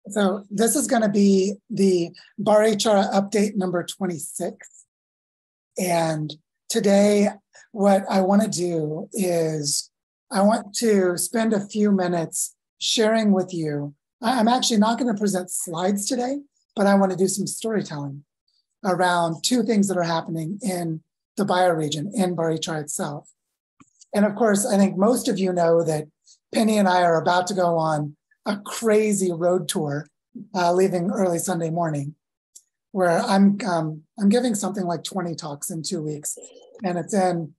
So this is going to be the Barichara update number 26. And today, what I want to do is I want to spend a few minutes sharing with you. I'm actually not going to present slides today, but I want to do some storytelling around two things that are happening in the bioregion, in Barichara itself. And of course, I think most of you know that Penny and I are about to go on a crazy road tour, leaving early Sunday morning, where I'm giving something like 20 talks in 2 weeks, and it's in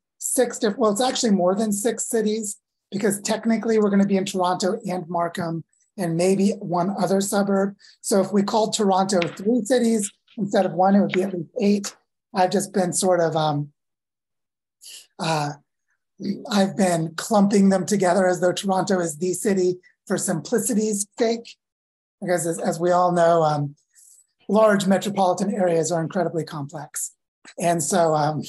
well, it's actually more than 6 cities, because technically we're going to be in Toronto and Markham and maybe one other suburb. So if we called Toronto 3 cities instead of 1, it would be at least 8. I've just been sort of I've been clumping them together as though Toronto is the city for simplicity's sake, because as we all know, large metropolitan areas are incredibly complex. And so,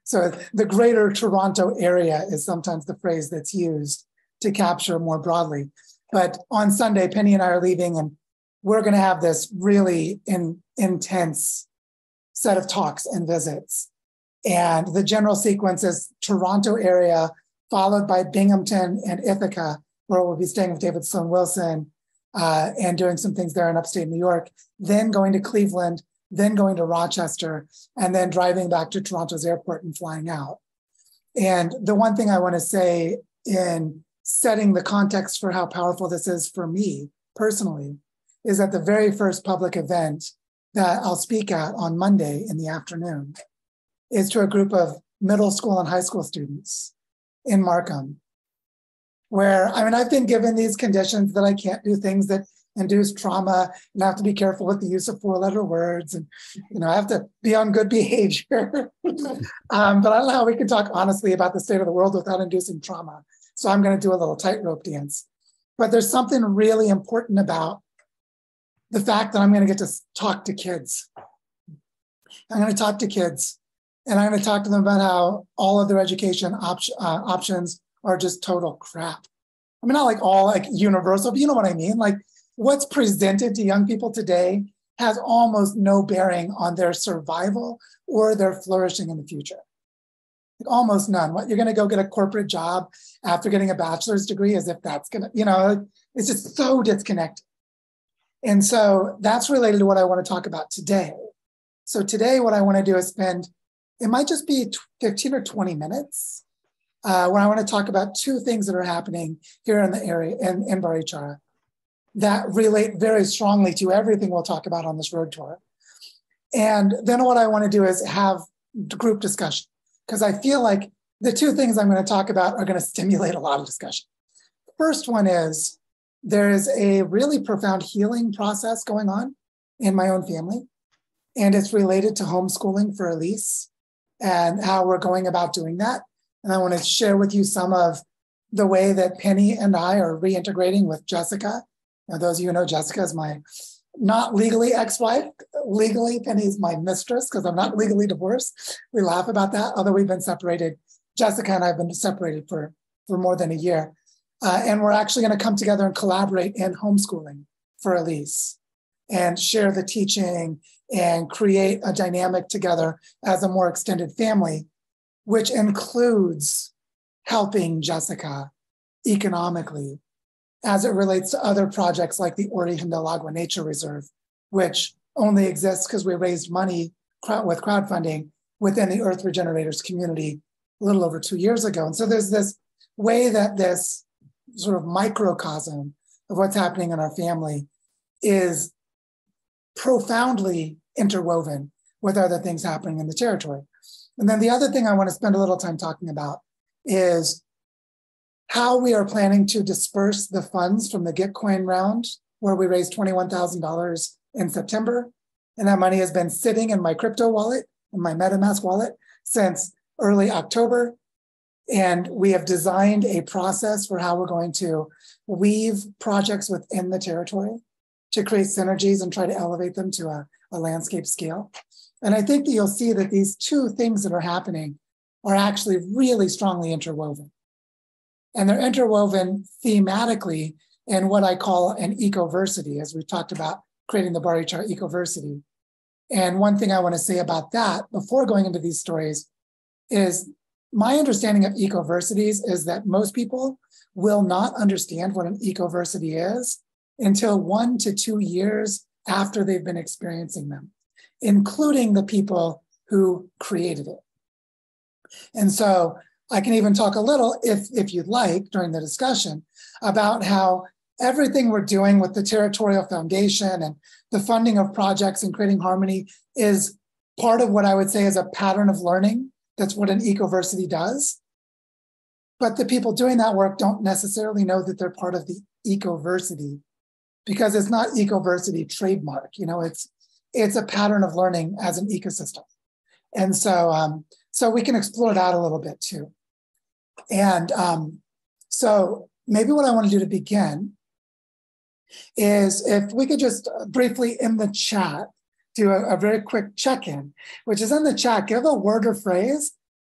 so the greater Toronto area is sometimes the phrase that's used to capture more broadly. But on Sunday, Penny and I are leaving, and we're going to have this really intense set of talks and visits. And the general sequence is Toronto area, followed by Binghamton and Ithaca, where we'll be staying with David Sloan Wilson and doing some things there in upstate New York, then going to Cleveland, then going to Rochester, and then driving back to Toronto's airport and flying out. And the one thing I want to say in setting the context for how powerful this is for me personally is that the very first public event that I'll speak at on Monday in the afternoon is to a group of middle school and high school students in Markham, where, I mean, I've been given these conditions that I can't do things that induce trauma, and I have to be careful with the use of 4-letter words, and I have to be on good behavior. But I don't know how we can talk honestly about the state of the world without inducing trauma. So I'm going to do a little tightrope dance. But there's something really important about the fact that I'm going to get to talk to kids. I'm going to talk to kids, and I'm going to talk to them about how all of their education options are just total crap. I mean, not like all like universal, but you know what I mean? Like what's presented to young people today has almost no bearing on their survival or their flourishing in the future. Like almost none. What, you're going to go get a corporate job after getting a bachelor's degree as if that's going to, it's just so disconnected. And so that's related to what I want to talk about today. So today, what I want to do is it might just be 15 or 20 minutes when I want to talk about 2 things that are happening here in the area in Barichara that relate very strongly to everything we'll talk about on this road tour. And then what I want to do is have group discussion, because I feel like the 2 things I'm going to talk about are going to stimulate a lot of discussion. First one is there is a really profound healing process going on in my own family, and it's related to homeschooling for Elise and how we're going about doing that. And I want to share with you some of the way that Penny and I are reintegrating with Jessica. Now, those of you who know Jessica is my not legally ex-wife. Legally, Penny is my mistress because I'm not legally divorced. We laugh about that, although we've been separated. Jessica and I have been separated for more than a year. And we're actually going to come together and collaborate in homeschooling for Elise and share the teaching and create a dynamic together as a more extended family, which includes helping Jessica economically as it relates to other projects like the Origen del Agua Nature Reserve, which only exists because we raised money with crowdfunding within the Earth Regenerators community a little over 2 years ago. And so there's this way that this sort of microcosm of what's happening in our family is profoundly interwoven with other things happening in the territory. And then the other thing I want to spend a little time talking about is how we are planning to disperse the funds from the Gitcoin round, where we raised $21,000 in September. And that money has been sitting in my crypto wallet, in my MetaMask wallet, since early October. And we have designed a process for how we're going to weave projects within the territory to create synergies and try to elevate them to a landscape scale. And I think that you'll see that these 2 things that are happening are actually really strongly interwoven. And they're interwoven thematically and what I call an ecoversity, as we talked about creating the Barichara ecoversity. And one thing I want to say about that before going into these stories is my understanding of ecoversities is that most people will not understand what an ecoversity is until 1 to 2 years after they've been experiencing them, including the people who created it. And so I can even talk a little, if you'd like, during the discussion about how everything we're doing with the territorial foundation and the funding of projects and creating harmony is part of what I would say is a pattern of learning. That's what an ecoversity does. But the people doing that work don't necessarily know that they're part of the ecoversity because it's not ecoversity trademark. You know, it's a pattern of learning as an ecosystem. And so, so we can explore that a little bit too. And so maybe what I want to do to begin is if we could just briefly in the chat do a very quick check-in, which is in the chat, give a word or phrase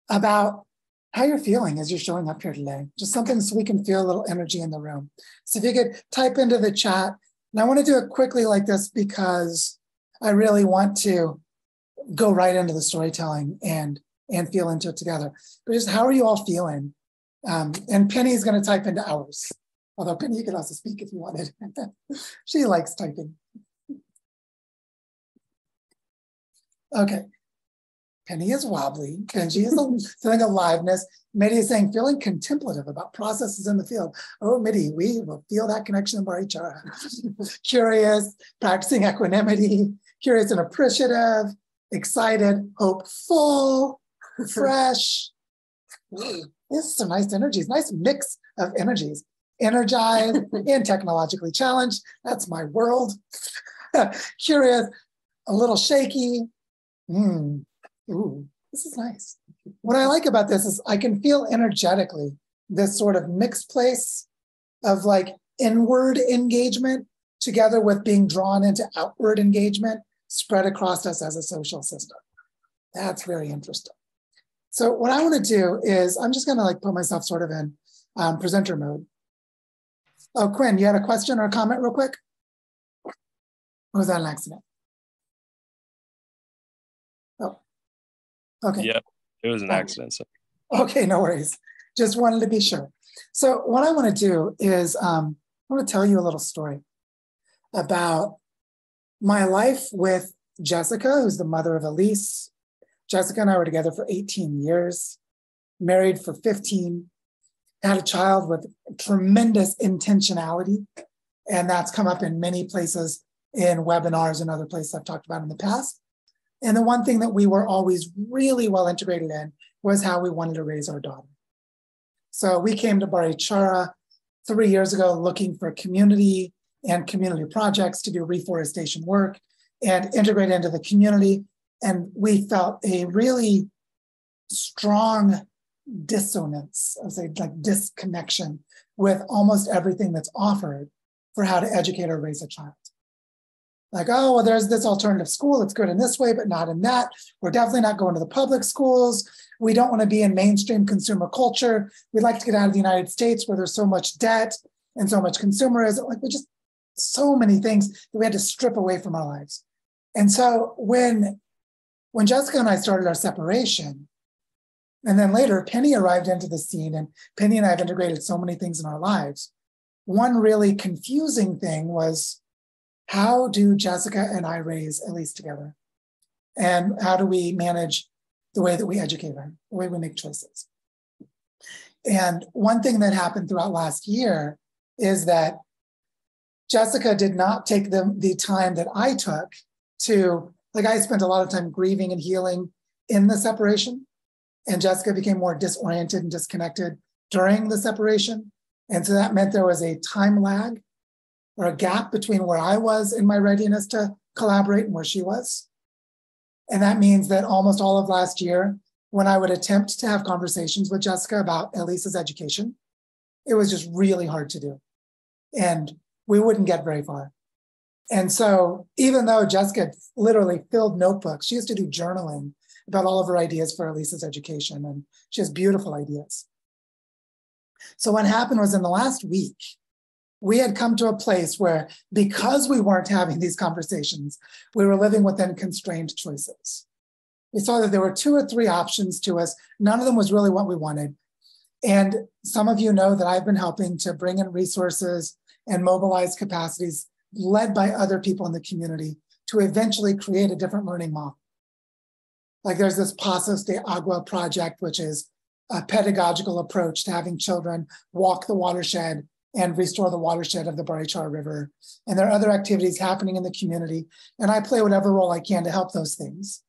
about how you're feeling as you're showing up here today. Just something so we can feel a little energy in the room. So if you could type into the chat, and I want to do it quickly like this because I really want to go right into the storytelling and feel into it together. But just how are you all feeling? And Penny's going to type into ours. Although Penny, you could also speak if you wanted. She likes typing. Okay. Penny is wobbly. Benji is feeling aliveness. Mitty is saying, feeling contemplative about processes in the field. Oh, Mitty, we will feel that connection in Barichara. Curious, practicing equanimity, curious and appreciative, excited, hopeful, fresh. This is some nice energies, nice mix of energies. Energized and technologically challenged. That's my world. Curious, a little shaky. Ooh, this is nice. What I like about this is I can feel energetically this sort of mixed place of like inward engagement together with being drawn into outward engagement spread across us as a social system. That's very interesting. So what I want to do is I'm just going to like put myself sort of in presenter mode. Oh, Quinn, you had a question or a comment real quick? Or was that an accident? Oh, okay. Yeah, it was an accident. So. Okay, no worries. Just wanted to be sure. So what I want to do is I want to tell you a little story about my life with Jessica, who's the mother of Elise. Jessica and I were together for 18 years, married for 15, had a child with tremendous intentionality. And that's come up in many places in webinars and other places I've talked about in the past. And the one thing that we were always really well integrated in was how we wanted to raise our daughter. So we came to Barichara 3 years ago looking for community and community projects to do reforestation work and integrate into the community. And we felt a really strong dissonance, I would say like disconnection with almost everything that's offered for how to educate or raise a child. Like, oh, well, there's this alternative school. It's good in this way, but not in that. We're definitely not going to the public schools. We don't want to be in mainstream consumer culture. We'd like to get out of the United States where there's so much debt and so much consumerism. Like, we just, so many things that we had to strip away from our lives. And so when Jessica and I started our separation, and then later Penny arrived into the scene, and Penny and I have integrated so many things in our lives. One really confusing thing was, how do Jessica and I raise Elise together? And how do we manage the way that we educate her, the way we make choices? And one thing that happened throughout last year is that Jessica did not take the time that I took to, like, I spent a lot of time grieving and healing in the separation, and Jessica became more disoriented and disconnected during the separation. And so that meant there was a time lag or a gap between where I was in my readiness to collaborate and where she was. And that means that almost all of last year, when I would attempt to have conversations with Jessica about Elise's education, it was just really hard to do. And we wouldn't get very far. And so even though Jessica literally filled notebooks, she used to do journaling about all of her ideas for Elise's education, and she has beautiful ideas. So what happened was in the last week, we had come to a place where, because we weren't having these conversations, we were living within constrained choices. We saw that there were 2 or 3 options to us. None of them was really what we wanted. And some of you know that I've been helping to bring in resources and mobilize capacities led by other people in the community to eventually create a different learning model. Like there's this Pasos de Agua project, which is a pedagogical approach to having children walk the watershed and restore the watershed of the Barichara River. And there are other activities happening in the community. And I play whatever role I can to help those things,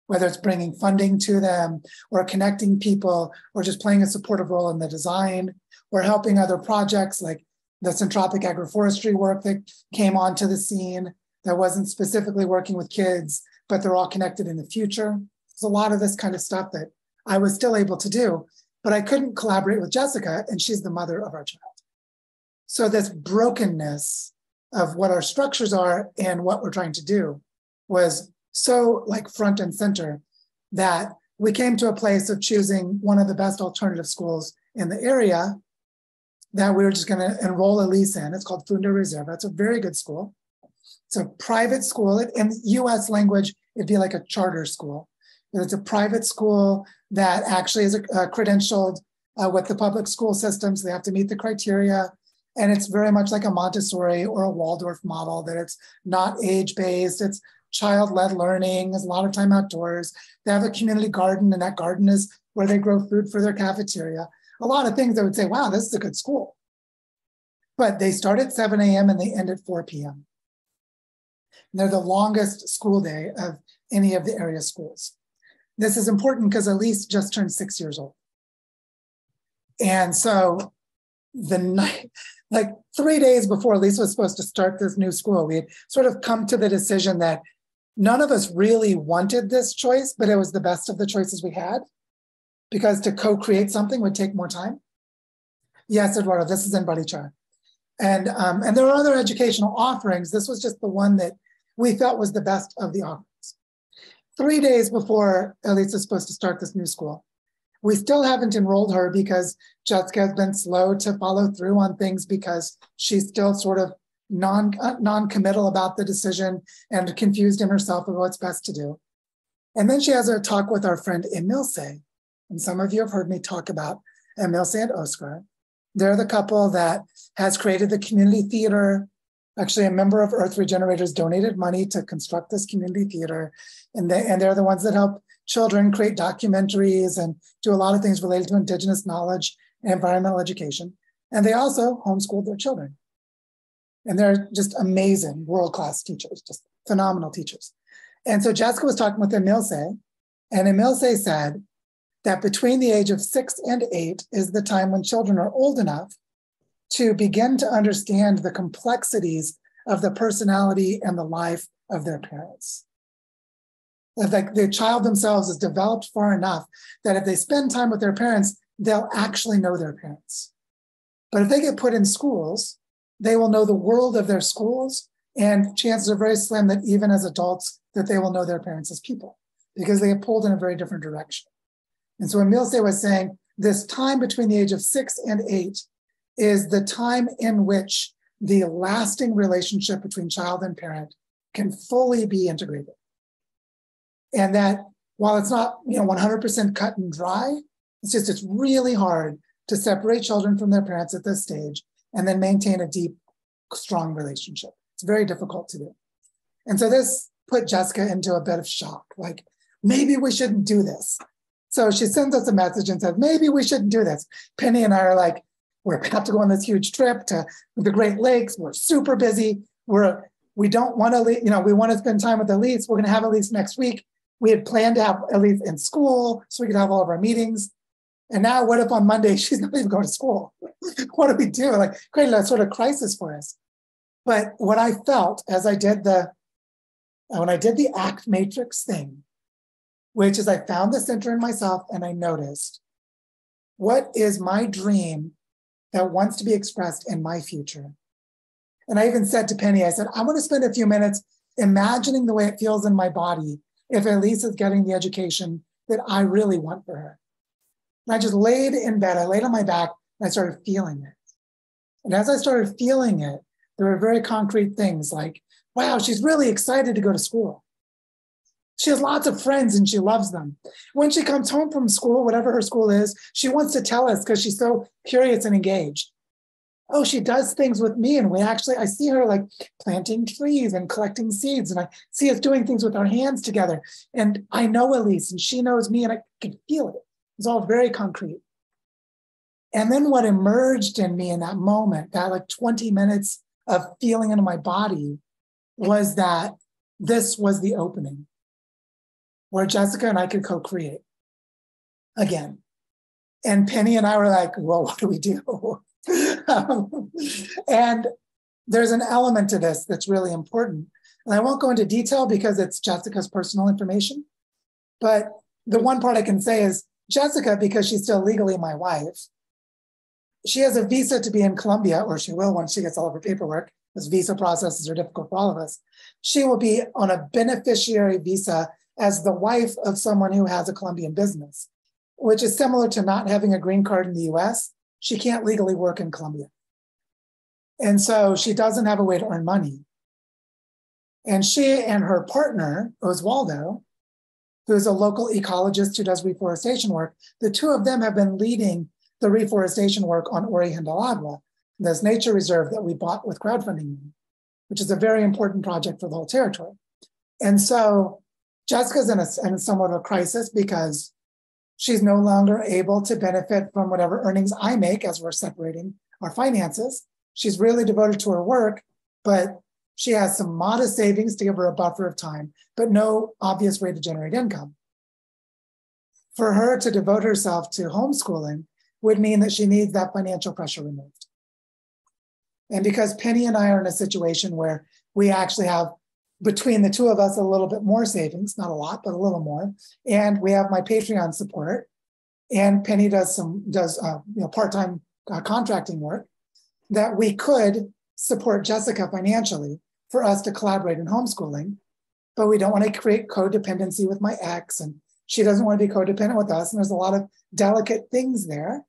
whether it's bringing funding to them or connecting people or just playing a supportive role in the design or helping other projects like the Centropic agroforestry work that came onto the scene that wasn't specifically working with kids, but they're all connected in the future. There's a lot of this kind of stuff that I was still able to do, but I couldn't collaborate with Jessica, and she's the mother of our child. So this brokenness of what our structures are and what we're trying to do was so like front and center that we came to a place of choosing one of the best alternative schools in the area that we were just going to enroll Elise in. It's called Funda Reserva. It's a very good school. It's a private school. In US language, it'd be like a charter school. It's a private school that actually is credentialed with the public school system, so they have to meet the criteria. And it's very much like a Montessori or a Waldorf model, that it's not age-based, it's child-led learning, there's a lot of time outdoors. They have a community garden, and that garden is where they grow food for their cafeteria. A lot of things I would say, wow, this is a good school. But they start at 7 a.m. and they end at 4 p.m. And they're the longest school day of any of the area schools. This is important because Elise just turned 6 years old. And so the night, like 3 days before Elise was supposed to start this new school, we had sort of come to the decision that none of us really wanted this choice, but it was the best of the choices we had, because to co-create something would take more time. Yes, Eduardo, this is in Barichara. And there are other educational offerings. This was just the one that we felt was the best of the offerings. 3 days before Elise is supposed to start this new school, we still haven't enrolled her because Jessica has been slow to follow through on things because she's still sort of non-committal about the decision and confused in herself of what's best to do. And then she has a talk with our friend Emilce. And some of you have heard me talk about Emilce and Oscar. They're the couple that has created the community theater. Actually, a member of Earth Regenerators donated money to construct this community theater. And they're the ones that help children create documentaries and do a lot of things related to Indigenous knowledge and environmental education. And they also homeschooled their children. And they're just amazing, world-class teachers, just phenomenal teachers. And so Jessica was talking with Emilce, and Emilce said that between the age of 6 and 8 is the time when children are old enough to begin to understand the complexities of the personality and the life of their parents. Like the child themselves is developed far enough that if they spend time with their parents, they'll actually know their parents. But if they get put in schools, they will know the world of their schools, and chances are very slim that even as adults that they will know their parents as people, because they get pulled in a very different direction. And so Emilce was saying this time between the age of 6 and 8 is the time in which the lasting relationship between child and parent can fully be integrated. And that while it's not 100% cut and dry, it's really hard to separate children from their parents at this stage and then maintain a deep, strong relationship. It's very difficult to do. And so this put Jessica into a bit of shock, like, maybe we shouldn't do this. So she sends us a message and said, maybe we shouldn't do this. Penny and I are like, we're about to go on this huge trip to the Great Lakes. We're super busy. We don't want to, we want to spend time with Elise. We're going to have Elise next week. We had planned to have Elise in school so we could have all of our meetings. And now what if on Monday she's not even going to school? What do we do? Like, created a sort of crisis for us. But what I felt as I did when I did the ACT matrix thing, which is I found the center in myself and I noticed, what is my dream that wants to be expressed in my future? And I even said to Penny, I said, I want to spend a few minutes imagining the way it feels in my body if Elise is getting the education that I really want for her. And I just laid in bed, I laid on my back, and I started feeling it. And as I started feeling it, there were very concrete things like, wow, she's really excited to go to school. She has lots of friends and she loves them. When she comes home from school, whatever her school is, she wants to tell us because she's so curious and engaged. Oh, she does things with me. And I see her like planting trees and collecting seeds. And I see us doing things with our hands together. And I know Elise and she knows me and I could feel it. It's all very concrete. And then what emerged in me in that moment, that like 20 minutes of feeling into my body, was that this was the opening where Jessica and I could co-create again. And Penny and I were like, well, what do we do? And there's an element to this that's really important. And I won't go into detail because it's Jessica's personal information. But the one part I can say is Jessica, because she's still legally my wife, she has a visa to be in Colombia, or she will once she gets all of her paperwork, because visa processes are difficult for all of us. She will be on a beneficiary visa as the wife of someone who has a Colombian business, which is similar to not having a green card in the US. She can't legally work in Colombia. And so she doesn't have a way to earn money. And she and her partner, Oswaldo, who is a local ecologist who does reforestation work, the two of them have been leading the reforestation work on Origen del Agua, this nature reserve that we bought with crowdfunding, which is a very important project for the whole territory. And so Jessica's in somewhat of a crisis because she's no longer able to benefit from whatever earnings I make as we're separating our finances. She's really devoted to her work, but she has some modest savings to give her a buffer of time, but no obvious way to generate income. For her to devote herself to homeschooling would mean that she needs that financial pressure removed. And because Penny and I are in a situation where we actually have, between the two of us, a little bit more savings, not a lot, but a little more. And we have my Patreon support. And Penny does part-time contracting work, that we could support Jessica financially for us to collaborate in homeschooling. But we don't want to create codependency with my ex, and she doesn't want to be codependent with us. And there's a lot of delicate things there,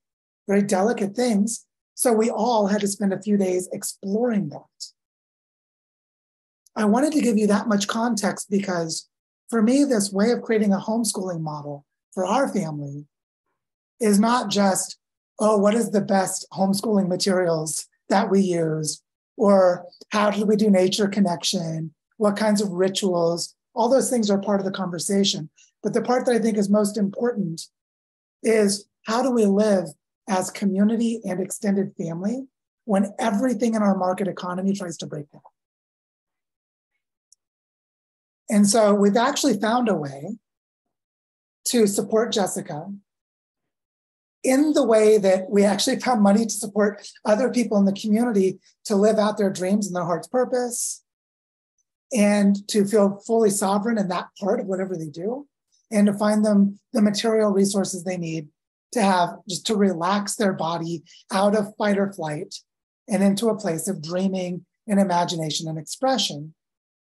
very delicate things. So we all had to spend a few days exploring that. I wanted to give you that much context because for me, this way of creating a homeschooling model for our family is not just, oh, what is the best homeschooling materials that we use? Or how do we do nature connection? What kinds of rituals? All those things are part of the conversation. But the part that I think is most important is how do we live as community and extended family when everything in our market economy tries to break that? And so we've actually found a way to support Jessica in the way that we actually found money to support other people in the community to live out their dreams and their heart's purpose and to feel fully sovereign in that part of whatever they do and to find them the material resources they need to have just to relax their body out of fight or flight and into a place of dreaming and imagination and expression,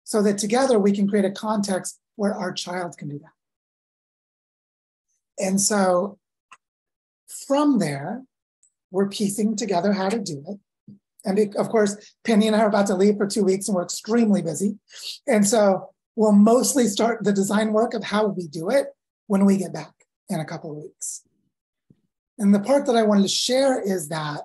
so that together we can create a context where our child can do that. And so from there, we're piecing together how to do it. And of course, Penny and I are about to leave for 2 weeks and we're extremely busy. And so we'll mostly start the design work of how we do it when we get back in a couple of weeks. And the part that I wanted to share is that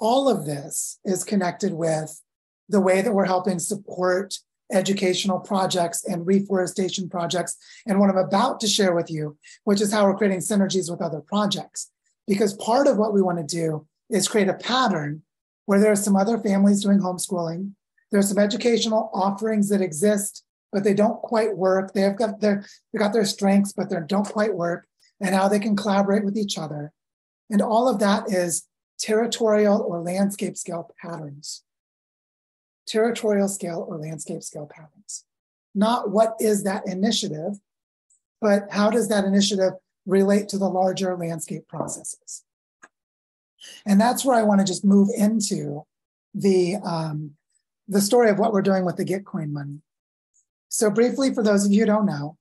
all of this is connected with the way that we're helping support educational projects and reforestation projects, and what I'm about to share with you, which is how we're creating synergies with other projects. Because part of what we want to do is create a pattern where there are some other families doing homeschooling. There's some educational offerings that exist, but they don't quite work. They've got their strengths, but they don't quite work, and how they can collaborate with each other. And all of that is territorial or landscape scale patterns. Territorial scale or landscape scale patterns. Not what is that initiative, but how does that initiative relate to the larger landscape processes? And that's where I want to just move into the story of what we're doing with the Gitcoin money. So briefly, for those of you who don't know,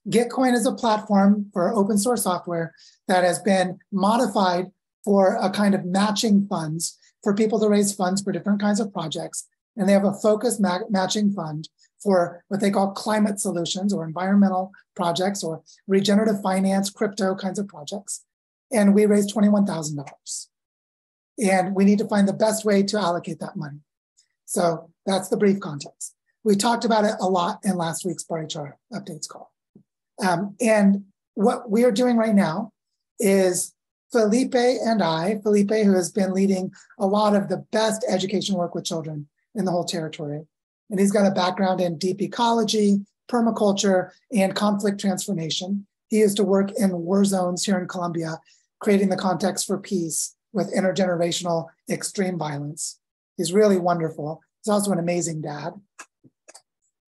Gitcoin is a platform for open source software that has been modified for a kind of matching funds for people to raise funds for different kinds of projects. And they have a focused matching fund for what they call climate solutions or environmental projects or regenerative finance, crypto kinds of projects. And we raised $21,000. And we need to find the best way to allocate that money. So that's the brief context. We talked about it a lot in last week's Barichara updates call. And what we are doing right now is Felipe and I, Felipe, who has been leading a lot of the best education work with children in the whole territory. And he's got a background in deep ecology, permaculture, and conflict transformation. He used to work in war zones here in Colombia, creating the context for peace with intergenerational extreme violence. He's really wonderful. He's also an amazing dad.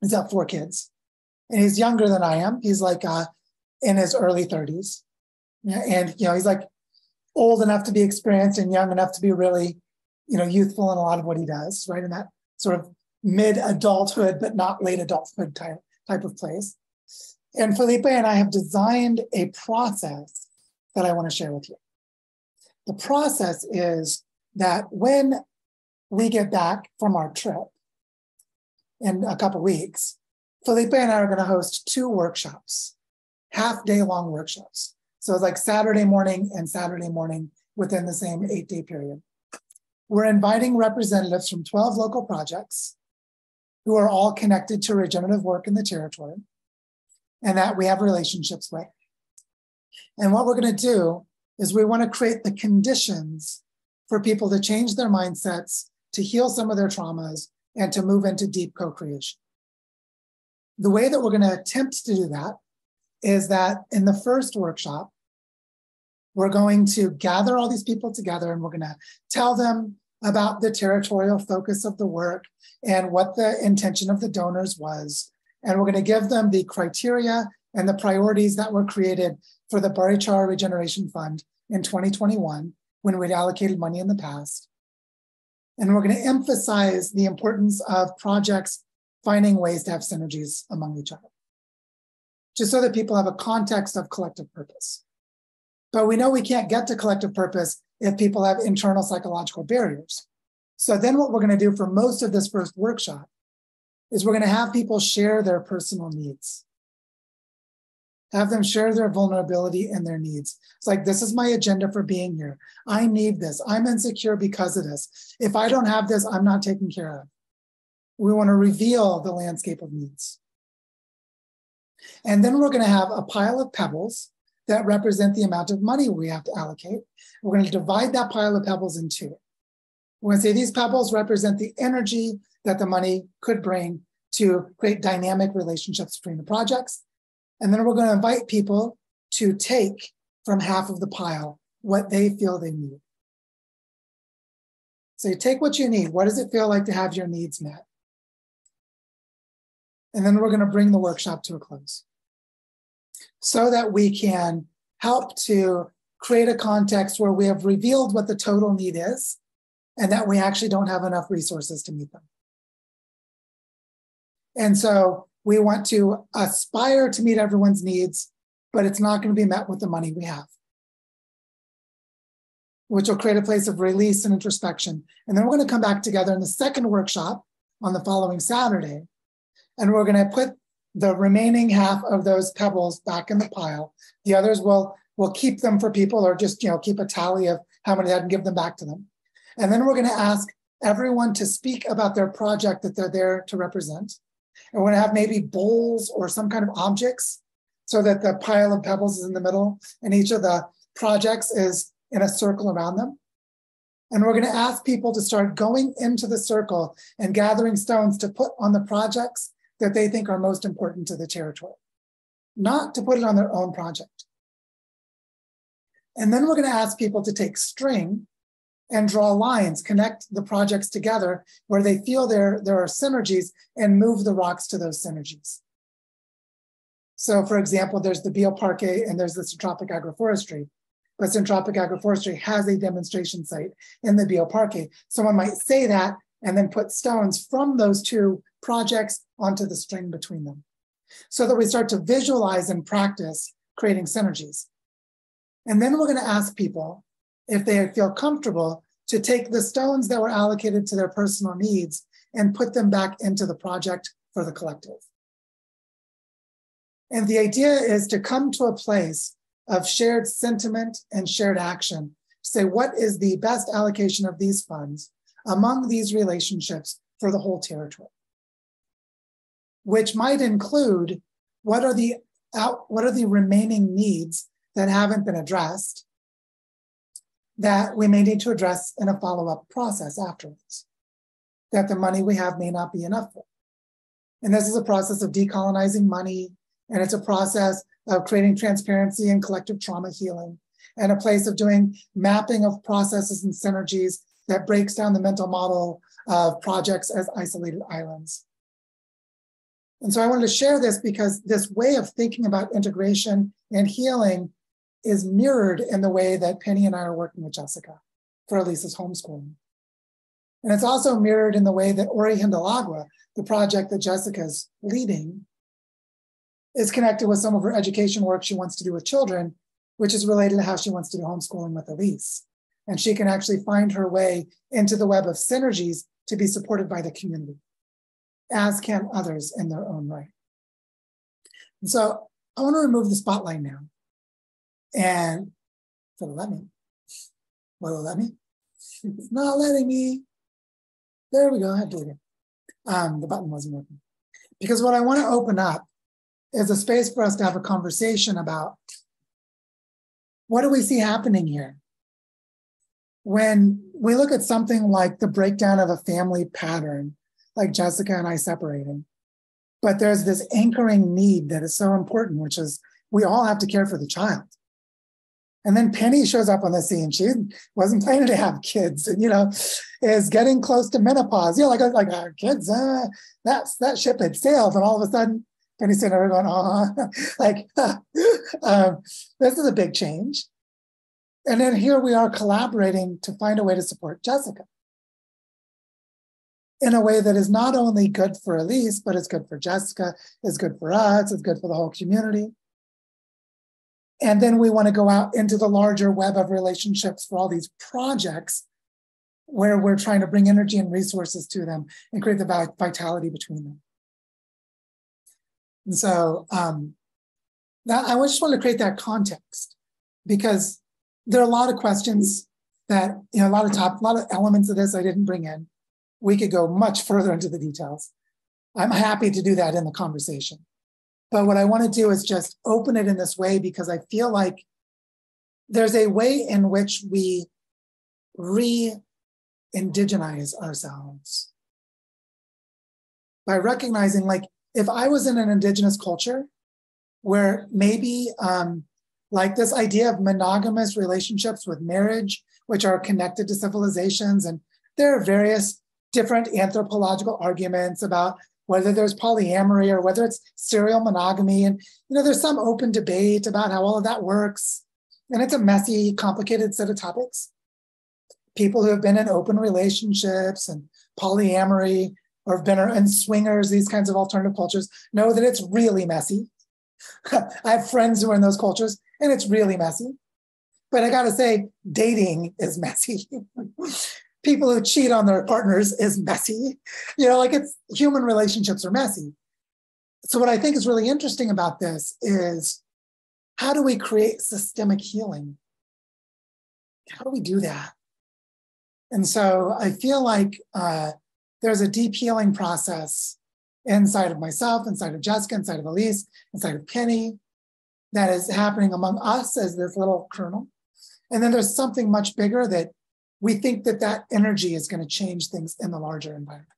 He's got 4 kids. And he's younger than I am. He's like in his early 30s. And he's like old enough to be experienced and young enough to be really, youthful in a lot of what he does, right? In that sort of mid-adulthood, but not late adulthood type of place. And Felipe and I have designed a process that I want to share with you. The process is that when we get back from our trip in a couple weeks, Felipe and I are going to host 2 workshops, half-day long workshops. So it's like Saturday morning and Saturday morning within the same 8-day period. We're inviting representatives from 12 local projects who are all connected to regenerative work in the territory and that we have relationships with. And what we're going to do is we want to create the conditions for people to change their mindsets, to heal some of their traumas, and to move into deep co-creation. The way that we're going to attempt to do that is that in the first workshop, we're going to gather all these people together and we're going to tell them about the territorial focus of the work and what the intention of the donors was. And we're going to give them the criteria and the priorities that were created for the Barichara Regeneration Fund in 2021 when we'd allocated money in the past. And we're going to emphasize the importance of projects finding ways to have synergies among each other, just so that people have a context of collective purpose. But we know we can't get to collective purpose if people have internal psychological barriers. So then what we're going to do for most of this first workshop is we're going to have people share their personal needs. Have them share their vulnerability and their needs. It's like, this is my agenda for being here. I need this. I'm insecure because of this. If I don't have this, I'm not taken care of. We want to reveal the landscape of needs. And then we're going to have a pile of pebbles that represent the amount of money we have to allocate. We're going to divide that pile of pebbles in 2. We're going to say these pebbles represent the energy that the money could bring to create dynamic relationships between the projects. And then we're going to invite people to take from half of the pile what they feel they need. So you take what you need. What does it feel like to have your needs met? And then we're going to bring the workshop to a close so that we can help to create a context where we have revealed what the total need is and that we actually don't have enough resources to meet them. And so we want to aspire to meet everyone's needs, but it's not going to be met with the money we have, which will create a place of release and introspection. And then we're going to come back together in the second workshop on the following Saturday, and we're going to put the remaining half of those pebbles back in the pile. The others we'll keep them for people, or just keep a tally of how many I had and give them back to them. And then we're going to ask everyone to speak about their project that they're there to represent. And we're going to have maybe bowls or some kind of objects so that the pile of pebbles is in the middle and each of the projects is in a circle around them. And we're going to ask people to start going into the circle and gathering stones to put on the projects that they think are most important to the territory, not to put it on their own project. And then we're going to ask people to take string and draw lines, connect the projects together where they feel there are synergies and move the rocks to those synergies. So for example, there's the bioparque and there's the centropic agroforestry. But centropic agroforestry has a demonstration site in the bioparque. Someone might say that and then put stones from those 2 projects onto the string between them, so that we start to visualize and practice creating synergies. And then we're going to ask people if they feel comfortable to take the stones that were allocated to their personal needs and put them back into the project for the collective. And the idea is to come to a place of shared sentiment and shared action, say what is the best allocation of these funds among these relationships for the whole territory, which might include what are the remaining needs that haven't been addressed that we may need to address in a follow-up process afterwards, that the money we have may not be enough for. And this is a process of decolonizing money, and it's a process of creating transparency and collective trauma healing, and a place of doing mapping of processes and synergies that breaks down the mental model of projects as isolated islands. And so I wanted to share this because this way of thinking about integration and healing is mirrored in the way that Penny and I are working with Jessica for Elisa's homeschooling. And it's also mirrored in the way that Ori Hindalagua, the project that Jessica's leading, is connected with some of her education work she wants to do with children, which is related to how she wants to do homeschooling with Elise. And she can actually find her way into the web of synergies to be supported by the community, as can others in their own right. And so I want to remove the spotlight now. And if it'll let me, will it let me? It's not letting me. There we go, I have to do it. The button wasn't working. Because what I want to open up is a space for us to have a conversation about what do we see happening here? When we look at something like the breakdown of a family pattern, like Jessica and I separating, but there's this anchoring need that is so important, which is we all have to care for the child. And then Penny shows up on the scene. She wasn't planning to have kids, and is getting close to menopause. Like kids, that ship had sailed, and all of a sudden, Penny's sitting there going, this is a big change. And then here we are collaborating to find a way to support Jessica in a way that is not only good for Elise, but it's good for Jessica, it's good for us, it's good for the whole community. And then we want to go out into the larger web of relationships for all these projects where we're trying to bring energy and resources to them and create the vitality between them. And so I just want to create that context because there are a lot of questions that, a lot of elements of this I didn't bring in. We could go much further into the details. I'm happy to do that in the conversation. But what I want to do is just open it in this way because I feel like there's a way in which we re-indigenize ourselves by recognizing, like, if I was in an indigenous culture where maybe like this idea of monogamous relationships with marriage, which are connected to civilizations, and there are various different anthropological arguments about whether there's polyamory or whether it's serial monogamy. And, there's some open debate about how all of that works. And it's a messy, complicated set of topics. People who have been in open relationships and polyamory or have been in swingers, these kinds of alternative cultures, know that it's really messy. I have friends who are in those cultures and it's really messy. But I gotta say, dating is messy. People who cheat on their partners is messy. It's human relationships are messy. So what I think is really interesting about this is how do we create systemic healing? How do we do that? And so I feel like there's a deep healing process inside of myself, inside of Jessica, inside of Elise, inside of Penny, that is happening among us as this little kernel. And then there's something much bigger that we think that energy is going to change things in the larger environment.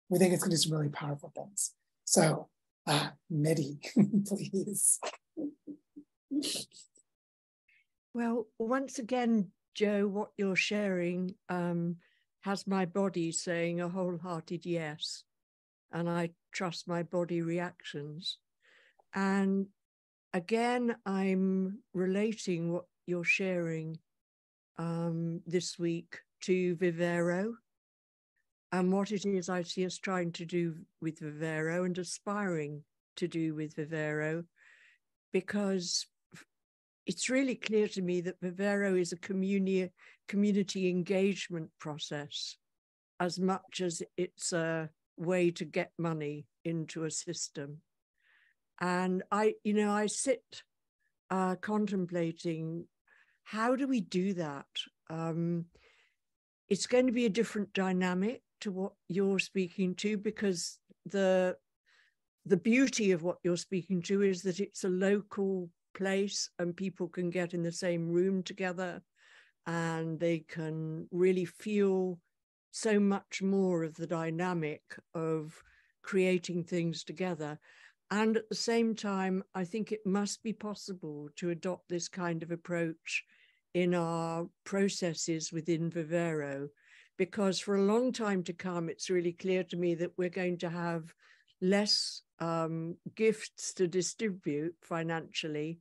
We think it's going to do some really powerful things. So, Midi, please. Well, once again, Joe, what you're sharing has my body saying a wholehearted yes. And I trust my body reactions. And again, I'm relating what you're sharing this week to Vivero and what it is I see us trying to do with Vivero and aspiring to do with Vivero, because it's really clear to me that Vivero is a community engagement process as much as it's a way to get money into a system. And I sit contemplating, how do we do that? It's going to be a different dynamic to what you're speaking to, because the beauty of what you're speaking to is that it's a local place and people can get in the same room together and they can really feel so much more of the dynamic of creating things together. And at the same time, I think it must be possible to adopt this kind of approach in our processes within Vivero, because for a long time to come, it's really clear to me that we're going to have less gifts to distribute financially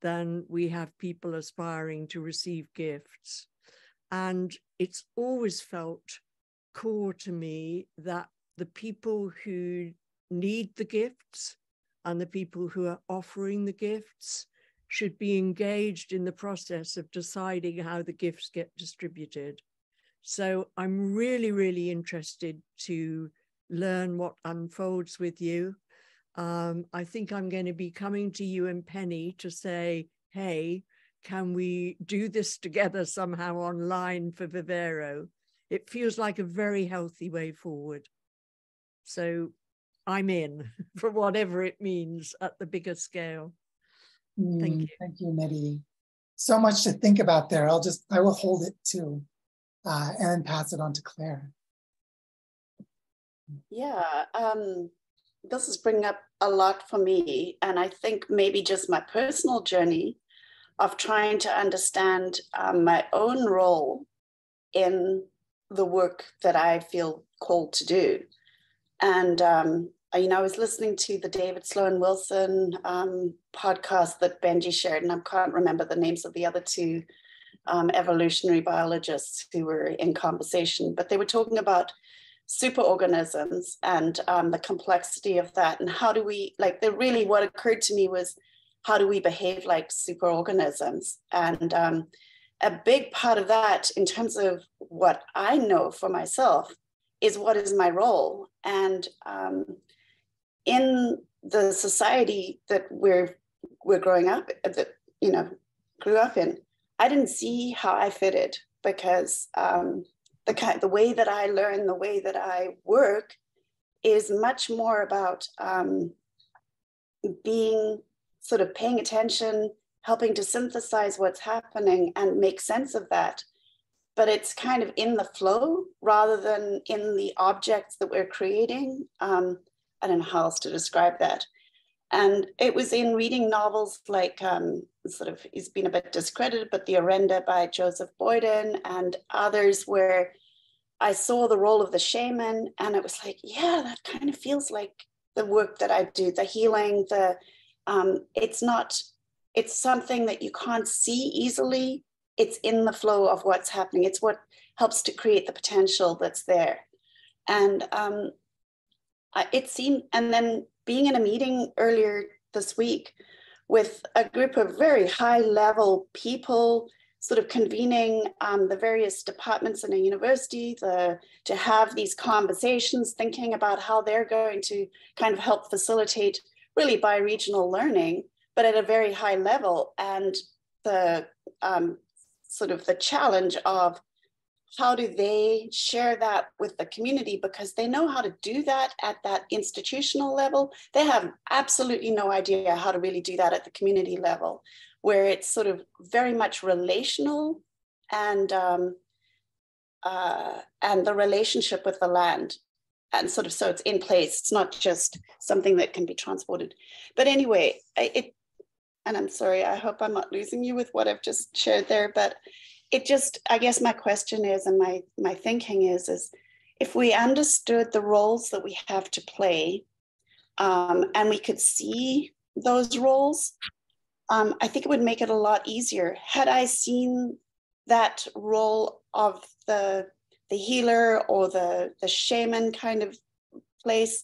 than we have people aspiring to receive gifts. And it's always felt core to me that the people who need the gifts and the people who are offering the gifts should be engaged in the process of deciding how the gifts get distributed. So I'm really, really interested to learn what unfolds with you. I think I'm going to be coming to you and Penny to say, hey, can we do this together somehow online for Vivero? It feels like a very healthy way forward. So I'm in for whatever it means at the bigger scale. Thank you. Thank you, Mehdi. So much to think about there. I will hold it too, and then pass it on to Claire. Yeah, this is bringing up a lot for me. And I think maybe just my personal journey of trying to understand my own role in the work that I feel called to do. And, I was listening to the David Sloan Wilson podcast that Benji shared, and I can't remember the names of the other two evolutionary biologists who were in conversation, but they were talking about superorganisms and the complexity of that, and how do we, what occurred to me was, how do we behave like superorganisms? And a big part of that, in terms of what I know for myself, is what is my role. And in the society that we're growing up, that grew up in, I didn't see how I fitted, because the way that I learn, the way that I work, is much more about being sort of paying attention, helping to synthesize what's happening and make sense of that. But it's kind of in the flow rather than in the objects that we're creating. I don't know how else to describe that. And it was in reading novels like, it's been a bit discredited, but The Orenda by Joseph Boyden and others, where I saw the role of the shaman, and it was like, yeah, that kind of feels like the work that I do, the healing, it's something that you can't see easily. It's in the flow of what's happening. It's what helps to create the potential that's there. And it seemed, and then being in a meeting earlier this week with a group of very high level people, sort of convening the various departments in a university to have these conversations, thinking about how they're going to kind of help facilitate really bi-regional learning, but at a very high level. And the sort of the challenge of how do they share that with the community, because they know how to do that at that institutional level. They have absolutely no idea how to really do that at the community level, where it's sort of very much relational and the relationship with the land. And sort of, so it's in place. It's not just something that can be transported. But anyway, and I'm sorry, I hope I'm not losing you with what I've just shared there, but it just, I guess my question is, and my thinking is if we understood the roles that we have to play, and we could see those roles, I think it would make it a lot easier. Had I seen that role of the healer or the shaman kind of place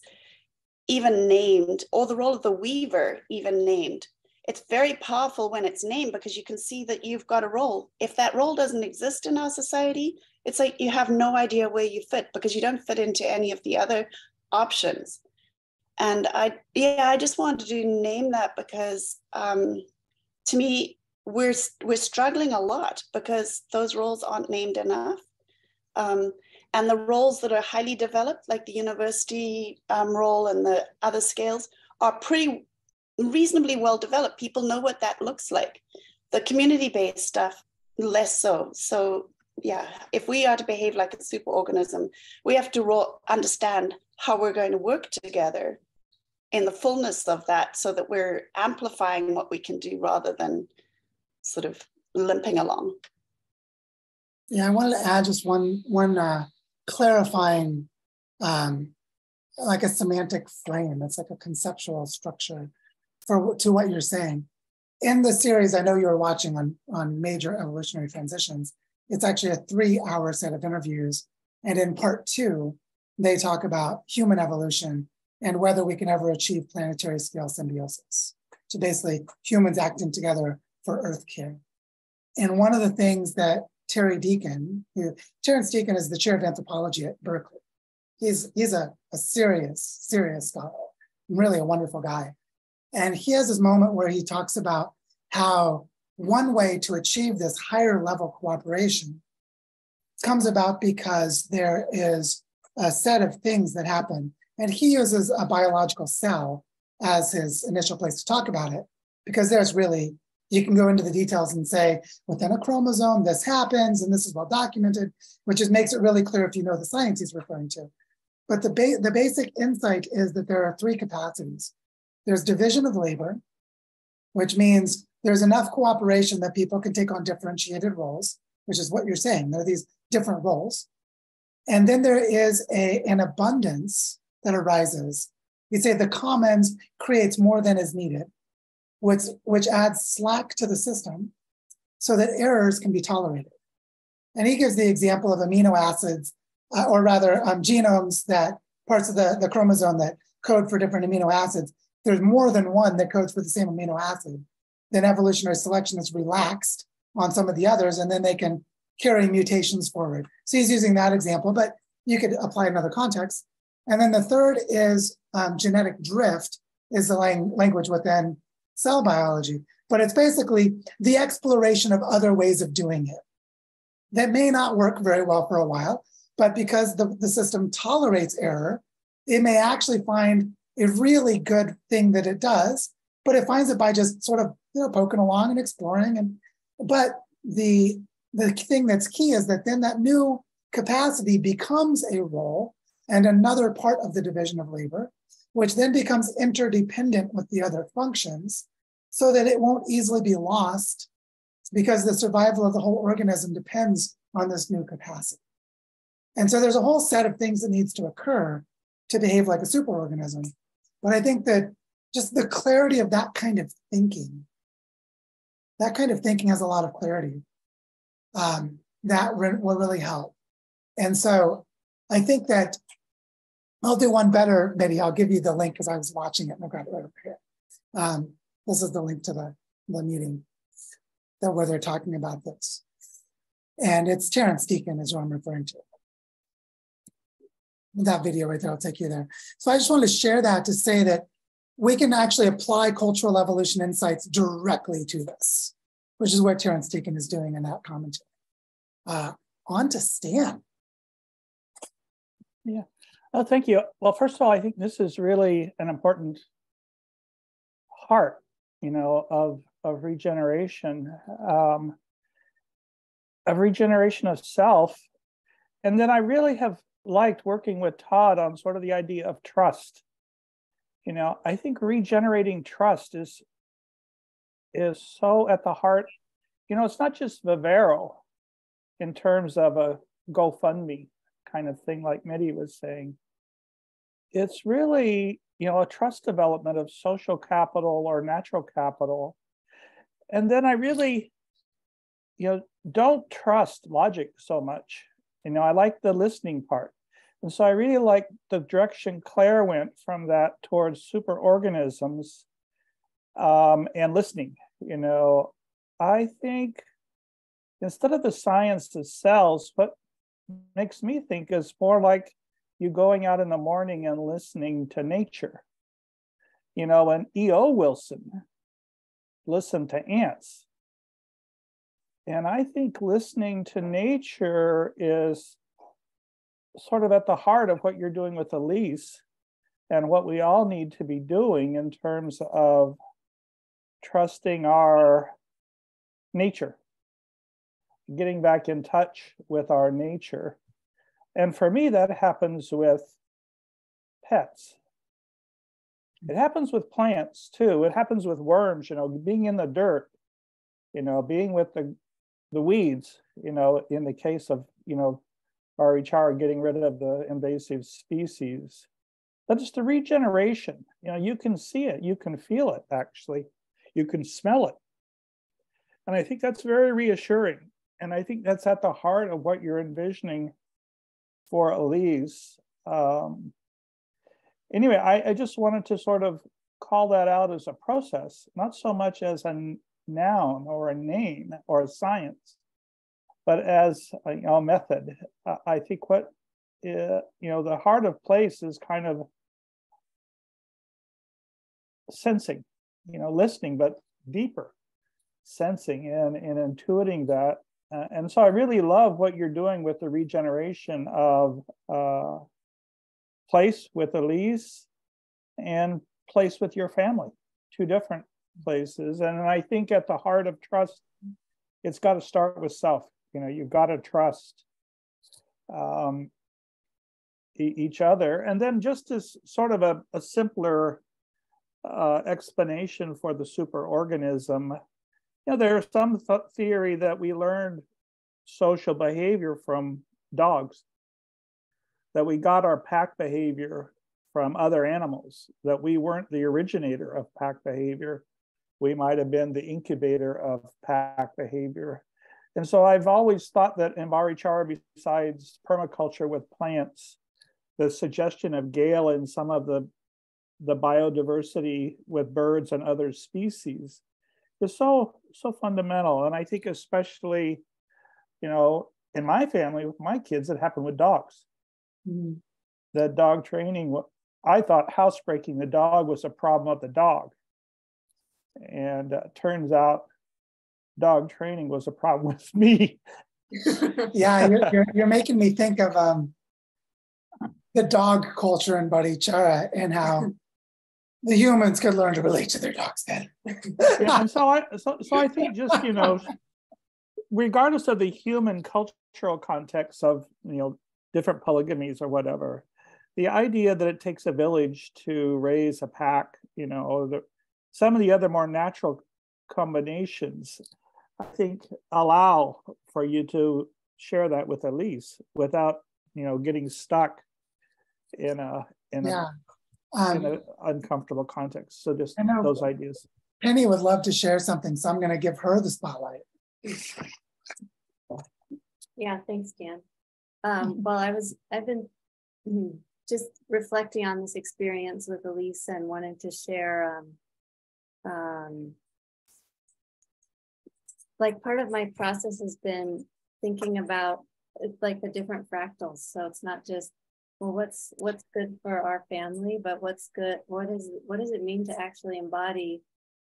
even named, or the role of the weaver even named, it's very powerful when it's named, because you can see that you've got a role. If that role doesn't exist in our society, it's like you have no idea where you fit, because you don't fit into any of the other options. And I just wanted to name that, because to me, we're struggling a lot because those roles aren't named enough. And the roles that are highly developed, like the university role and the other scales, are pretty reasonably well developed. People know what that looks like. The community-based stuff, less so. So yeah, if we are to behave like a superorganism, we have to understand how we're going to work together in the fullness of that, so that we're amplifying what we can do rather than sort of limping along. Yeah, I wanted to add just one clarifying, like a semantic frame. It's like a conceptual structure to what you're saying. In the series, I know you were watching on major evolutionary transitions. It's actually a 3-hour set of interviews. And in part 2, they talk about human evolution and whether we can ever achieve planetary scale symbiosis. So basically, humans acting together for Earth care. And one of the things that Terence Deacon is the chair of anthropology at Berkeley. He's a serious scholar, really a wonderful guy. And he has this moment where he talks about how one way to achieve this higher level cooperation comes about because there is a set of things that happen. And he uses a biological cell as his initial place to talk about it, because there's really, you can go into the details and say, within a chromosome, this happens, and this is well documented, which just makes it really clear if you know the science he's referring to. But the basic insight is that there are 3 capacities. There's division of labor, which means there's enough cooperation that people can take on differentiated roles, which is what you're saying. There are these different roles. And then there is an abundance that arises. You say the commons creates more than is needed, which adds slack to the system so that errors can be tolerated. And he gives the example of amino acids, or rather genomes, that parts of the chromosome that code for different amino acids. There's more than one that codes for the same amino acid. Then evolutionary selection is relaxed on some of the others, and then they can carry mutations forward. So he's using that example, but you could apply another context. And then the third is genetic drift, is the language within cell biology. But it's basically the exploration of other ways of doing it that may not work very well for a while, but because the system tolerates error, it may actually find a really good thing that it does, but it finds it by just sort of poking along and exploring. But the thing that's key is that then that new capacity becomes a role and another part of the division of labor, which then becomes interdependent with the other functions, so that it won't easily be lost, because the survival of the whole organism depends on this new capacity. And so there's a whole set of things that needs to occur to behave like a superorganism. But I think that just the clarity of that kind of thinking has a lot of clarity that will really help. And so I think that I'll do one better, maybe I'll give you the link because I was watching it and I've got it right over here. This is the link to the meeting where they're talking about this. And it's Terence Deacon is who I'm referring to. That video right there, I'll take you there. So I just wanted to share that to say that we can actually apply cultural evolution insights directly to this, which is what Terence Deacon is doing in that commentary. On to Stan. Yeah, oh, thank you. Well, first of all, I think this is really an important part, of regeneration, of self. And then I really have liked working with Todd on sort of the idea of trust. I think regenerating trust is so at the heart. It's not just Vivero in terms of a GoFundMe kind of thing like Mehdi was saying. It's really, a trust development of social capital or natural capital. And then I really, don't trust logic so much. I like the listening part. And so I really like the direction Claire went from that towards superorganisms. and listening. You know, I think instead of the science of cells, what makes me think is more like you going out in the morning and listening to nature. You know, and E.O. Wilson listened to ants. And I think listening to nature is sort of at the heart of what you're doing with Elise and what we all need to be doing in terms of trusting our nature, getting back in touch with our nature. And for me, that happens with pets. It happens with plants too. It happens with worms, you know, being in the dirt, you know, being with the weeds, you know, in the case of, you know, Barichara, getting rid of the invasive species. But it's the regeneration. You know, you can see it, you can feel it, actually. You can smell it. And I think that's very reassuring. And I think that's at the heart of what you're envisioning for Elise. Anyway, I just wanted to sort of call that out as a process, not so much as a noun or a name or a science, but as a method. I think what, you know, the heart of place is kind of sensing, you know, listening, but deeper, sensing and intuiting that. And so I really love what you're doing with the regeneration of place with Elise and place with your family, two different places. And I think at the heart of trust, it's got to start with self. You know, you've got to trust each other. And then just as sort of a simpler explanation for the superorganism, you know, there's some theory that we learned social behavior from dogs, that we got our pack behavior from other animals, that we weren't the originator of pack behavior. We might have been the incubator of pack behavior. And so I've always thought that in Barichara, besides permaculture with plants, the suggestion of Gale and some of the biodiversity with birds and other species is so fundamental. And I think especially, you know, in my family, with my kids, it happened with dogs. Mm-hmm. The dog training, I thought housebreaking the dog was a problem of the dog. And turns out dog training was a problem with me. Yeah, you're making me think of the dog culture in Barichara and how the humans could learn to relate to their dogs better. Yeah, and so I think just, you know, regardless of the human cultural context of, you know, different polygamies or whatever, the idea that it takes a village to raise a pack, you know, or some of the other more natural combinations, I think allow for you to share that with Elise without, you know, getting stuck in an uncomfortable context. So just those ideas. Penny would love to share something, so I'm going to give her the spotlight. Yeah, thanks, Dan. Well, I've been just reflecting on this experience with Elise and wanting to share. Like part of my process has been thinking about like the different fractals. So it's not just, well, what's good for our family, but what's good, what does it mean to actually embody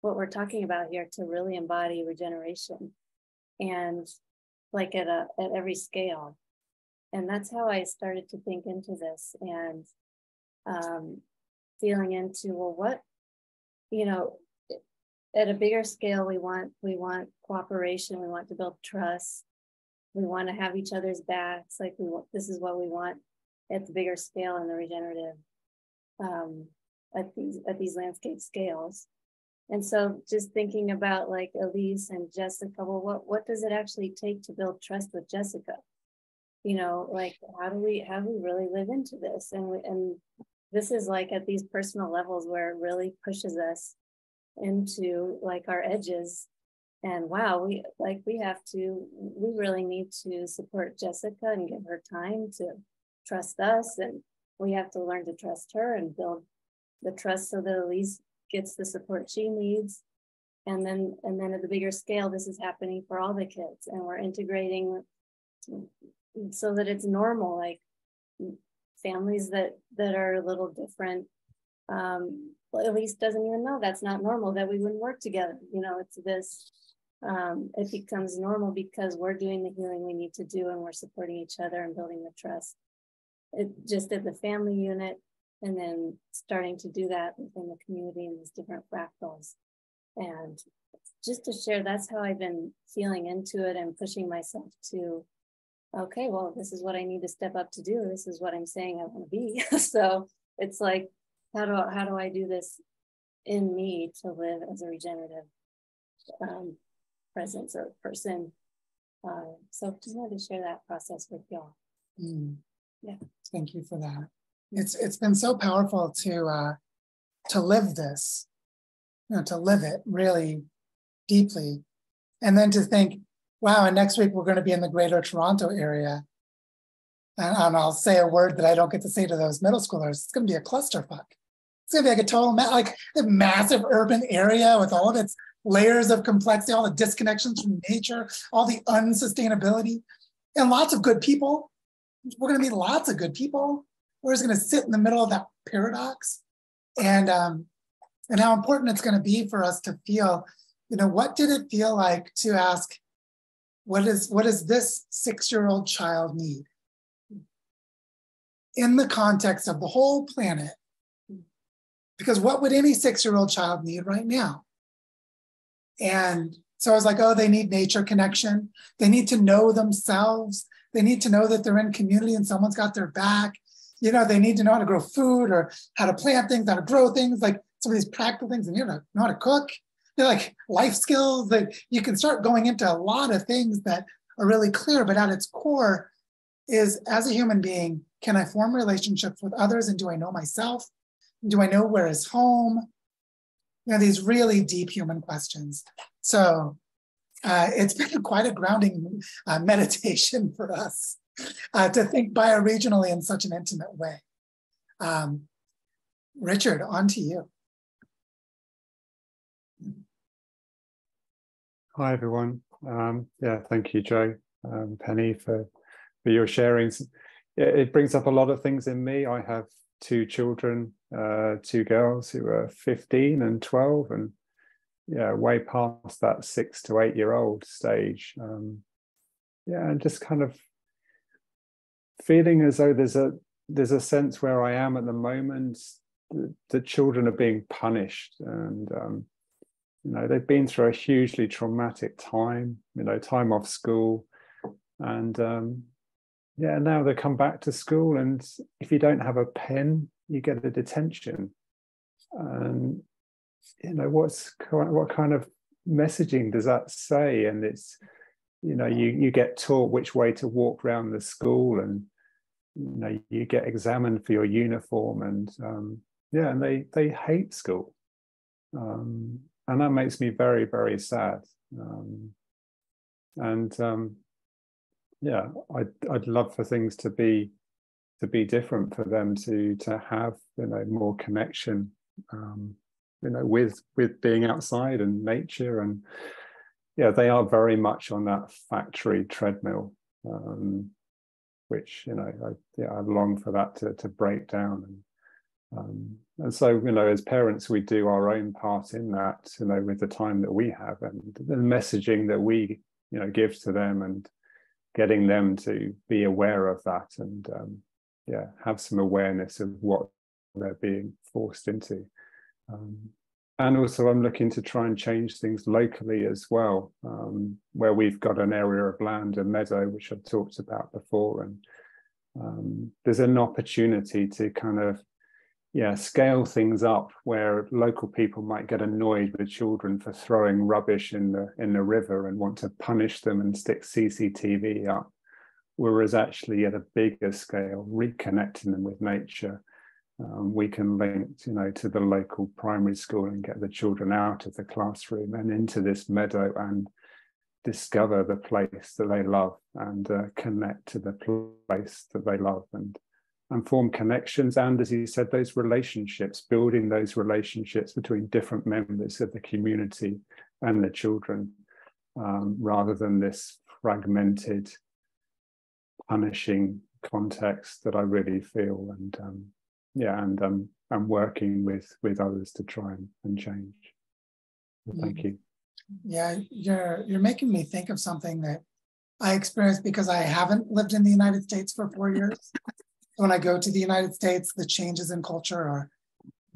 what we're talking about here, to really embody regeneration, and like at every scale. And that's how I started to think into this, and feeling into, well, what, you know, at a bigger scale, we want cooperation, we want to build trust, we want to have each other's backs, like this is what we want at the bigger scale in the regenerative, at these landscape scales. And so just thinking about like Elise and Jessica, well, what does it actually take to build trust with Jessica? You know, like how do we really live into this? And this is like at these personal levels where it really pushes us into like our edges. And wow, we really need to support Jessica and give her time to trust us, and we have to learn to trust her and build the trust so that Elise gets the support she needs. And then at the bigger scale, this is happening for all the kids, and we're integrating so that it's normal, like families that are a little different. Well, Elise doesn't even know that's not normal, that we wouldn't work together. You know, it's this, it becomes normal because we're doing the healing we need to do, and we're supporting each other and building the trust. It just at the family unit, and then starting to do that within the community in these different fractals. And just to share, that's how I've been feeling into it and pushing myself to, okay, well, this is what I need to step up to do. This is what I'm saying I want to be. So it's like, how do I do this in me to live as a regenerative presence or person? So just wanted to share that process with y'all. Yeah. Thank you for that. It's been so powerful to live this, you know, to live it really deeply, and then to think, wow, and next week we're going to be in the Greater Toronto area, and I'll say a word that I don't get to say to those middle schoolers. It's going to be a clusterfuck. It's going to be like a total like a massive urban area with all of its layers of complexity, all the disconnections from nature, all the unsustainability, and lots of good people. We're going to meet lots of good people. We're just going to sit in the middle of that paradox, and how important it's going to be for us to feel, you know, what did it feel like to ask, what does this 6-year-old child need in the context of the whole planet? Because what would any 6-year-old child need right now? And so I was like, oh, they need nature connection. They need to know themselves. They need to know that they're in community and someone's got their back. You know, they need to know how to grow food or how to plant things, how to grow things, like some of these practical things, and you know how to cook. They're like life skills that you can start going into a lot of things that are really clear, but at its core is, as a human being, can I form relationships with others, and do I know myself? Do I know where is home? You know, these really deep human questions. So it's been quite a grounding meditation for us to think bioregionally in such an intimate way. Richard, on to you. Hi, everyone. Yeah, thank you, Joe, Penny, for your sharings. It brings up a lot of things in me. I have 2 children, 2 girls who are 15 and 12, and yeah, way past that 6 to 8 year old stage. Yeah, and just kind of feeling as though there's a sense where I am at the moment. The children are being punished, and you know, they've been through a hugely traumatic time. You know, time off school, and yeah, now they come back to school, and if you don't have a pen, you get a detention. And you know, what kind of messaging does that say? And it's, you know, you get taught which way to walk around the school, and you know, you get examined for your uniform, and yeah, and they hate school, and that makes me very, very sad. Yeah, I'd love for things to be different, for them to have, you know, more connection, you know, with being outside and nature. And yeah, they are very much on that factory treadmill, which, you know, I long for that to break down. And so, you know, as parents, we do our own part in that, you know, with the time that we have and the messaging that we, you know, give to them, and getting them to be aware of that, and yeah, have some awareness of what they're being forced into. And also I'm looking to try and change things locally as well, where we've got an area of land, a meadow, which I've talked about before, and there's an opportunity to kind of, yeah, scale things up, where local people might get annoyed with children for throwing rubbish in the river and want to punish them and stick CCTV up, whereas actually at a bigger scale, reconnecting them with nature, we can link, you know, to the local primary school and get the children out of the classroom and into this meadow and discover the place that they love, and connect to the place that they love, and and form connections. And as he said, those relationships, building those relationships between different members of the community and the children, rather than this fragmented, punishing context that I really feel. And I'm working with others to try and change. So thank you. Yeah, you're making me think of something that I experienced because I haven't lived in the United States for 4 years. When I go to the United States, the changes in culture are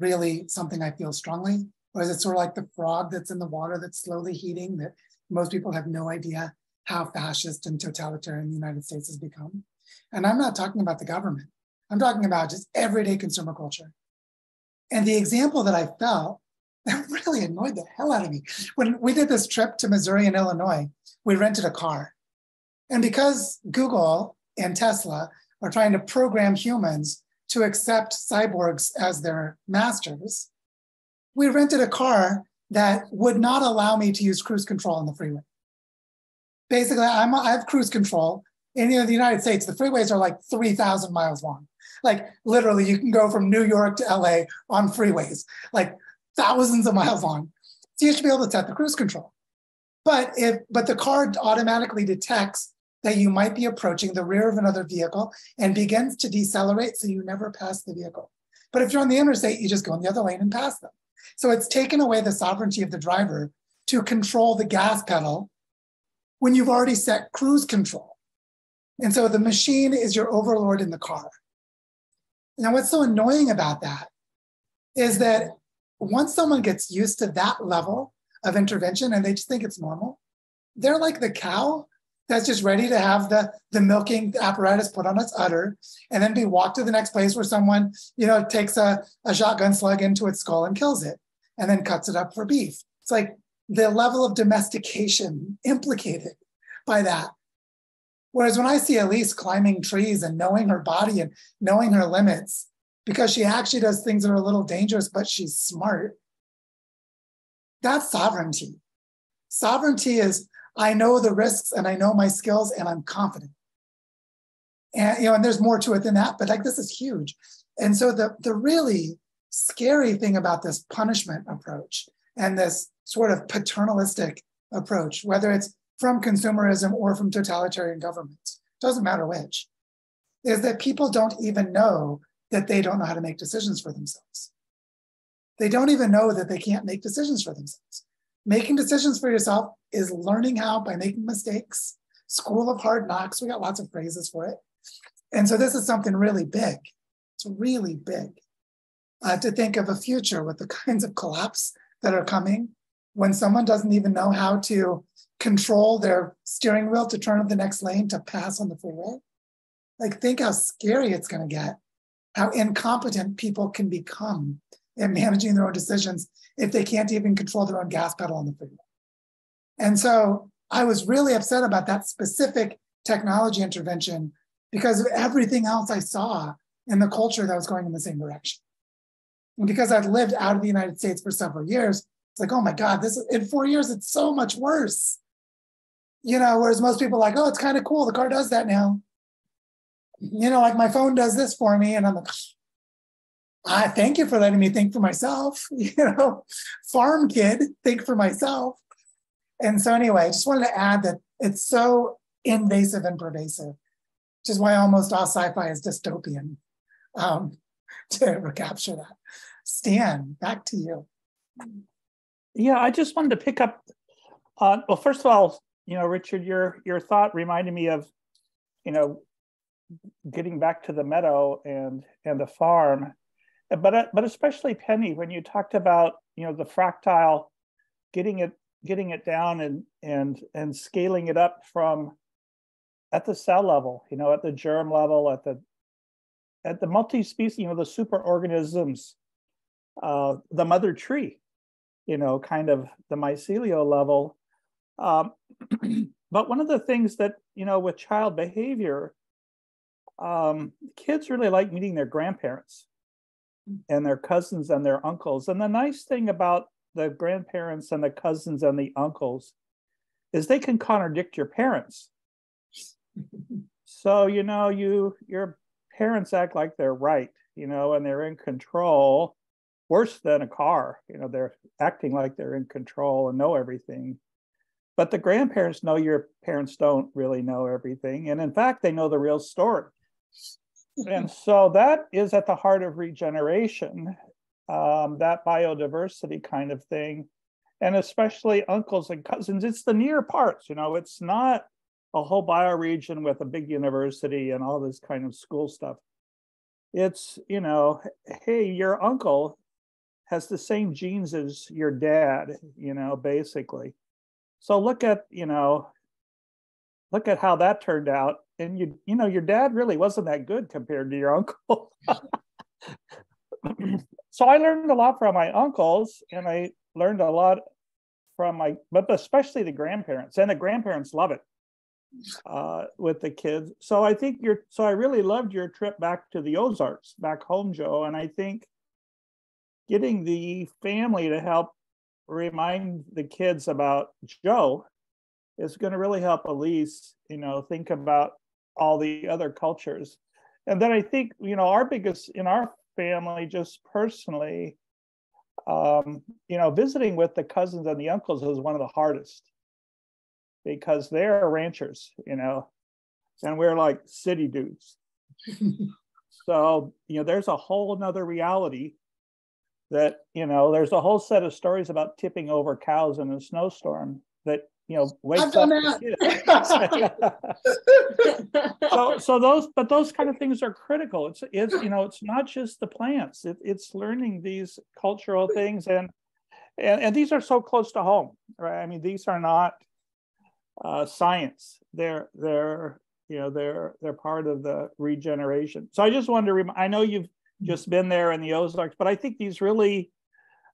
really something I feel strongly. Or is it sort of like the frog that's in the water that's slowly heating, that most people have no idea how fascist and totalitarian the United States has become? And I'm not talking about the government. I'm talking about just everyday consumer culture. And the example that I felt that really annoyed the hell out of me. When we did this trip to Missouri and Illinois, we rented a car. And because Google and Tesla are trying to program humans to accept cyborgs as their masters, we rented a car that would not allow me to use cruise control on the freeway. Basically, I have cruise control. In the United States, the freeways are like 3,000 miles long. Like literally, you can go from New York to LA on freeways, like thousands of miles long. So you should be able to set the cruise control. But the car automatically detects that you might be approaching the rear of another vehicle and begins to decelerate so you never pass the vehicle. But if you're on the interstate, you just go in the other lane and pass them. So it's taken away the sovereignty of the driver to control the gas pedal when you've already set cruise control. And so the machine is your overlord in the car. Now, what's so annoying about that is that once someone gets used to that level of intervention and they just think it's normal, they're like the cow that's just ready to have the milking apparatus put on its udder and then be walked to the next place where someone, takes a shotgun slug into its skull and kills it and then cuts it up for beef. It's like the level of domestication implicated by that. Whereas when I see Elise climbing trees and knowing her body and knowing her limits, because she actually does things that are a little dangerous, but she's smart, that's sovereignty. Sovereignty is, I know the risks and I know my skills and I'm confident. And, and there's more to it than that, but like this is huge. And so the really scary thing about this punishment approach and this sort of paternalistic approach, whether it's from consumerism or from totalitarian governments, doesn't matter which, is that people don't even know that they don't know how to make decisions for themselves. They don't even know that they can't make decisions for themselves. Making decisions for yourself is learning how by making mistakes. School of hard knocks, we got lots of phrases for it. And so this is something really big. It's really big to think of a future with the kinds of collapse that are coming when someone doesn't even know how to control their steering wheel to turn to the next lane to pass on the freeway. Like, think how scary it's going to get, how incompetent people can become in managing their own decisions if they can't even control their own gas pedal on the freeway. And so I was really upset about that specific technology intervention because of everything else I saw in the culture that was going in the same direction. And because I'd lived out of the United States for several years, it's like, oh my God, in 4 years, it's so much worse. Whereas most people are like, oh, it's kind of cool. The car does that now. Like my phone does this for me. And I'm like, I thank you for letting me think for myself. Farm kid, think for myself. And so anyway, I just wanted to add that it's so invasive and pervasive, which is why almost all sci-fi is dystopian, to recapture that. Stan, back to you. Yeah, I just wanted to pick up on, well, first of all, Richard, your thought reminded me of, getting back to the meadow and the farm, but especially Penny, when you talked about, the fractile, getting it down and scaling it up from at the cell level, at the germ level, at the multi-species, the superorganisms, the mother tree, kind of the mycelial level. But one of the things that, with child behavior, kids really like meeting their grandparents and their cousins and their uncles. And the nice thing about the grandparents and the cousins and the uncles is they can contradict your parents. So, your parents act like they're right, and they're in control, worse than a car. They're acting like they're in control and know everything. But the grandparents know your parents don't really know everything. And in fact, they know the real story. And so that is at the heart of regeneration, that biodiversity kind of thing. And especially uncles and cousins, it's the near parts, it's not a whole bioregion with a big university and all this kind of school stuff. It's, hey, your uncle has the same genes as your dad, basically. So look at how that turned out. And your dad really wasn't that good compared to your uncle. So I learned a lot from my uncles, and I learned a lot from but especially the grandparents, and the grandparents love it with the kids. So I really loved your trip back to the Ozarks, back home, Joe. And I think getting the family to help remind the kids about Joe is going to really help Elise, think about all the other cultures. And then I think, our biggest in our family, just personally, visiting with the cousins and the uncles is one of the hardest, because they're ranchers, and we're like city dudes. So, there's a whole nother reality that, there's a whole set of stories about tipping over cows in a snowstorm that, wakes up the kids. so those kind of things are critical. It's not just the plants. It's learning these cultural things, and these are so close to home, right? I mean, these are not science. They're part of the regeneration. So I just wanted to I know you've just been there in the Ozarks, but I think these really,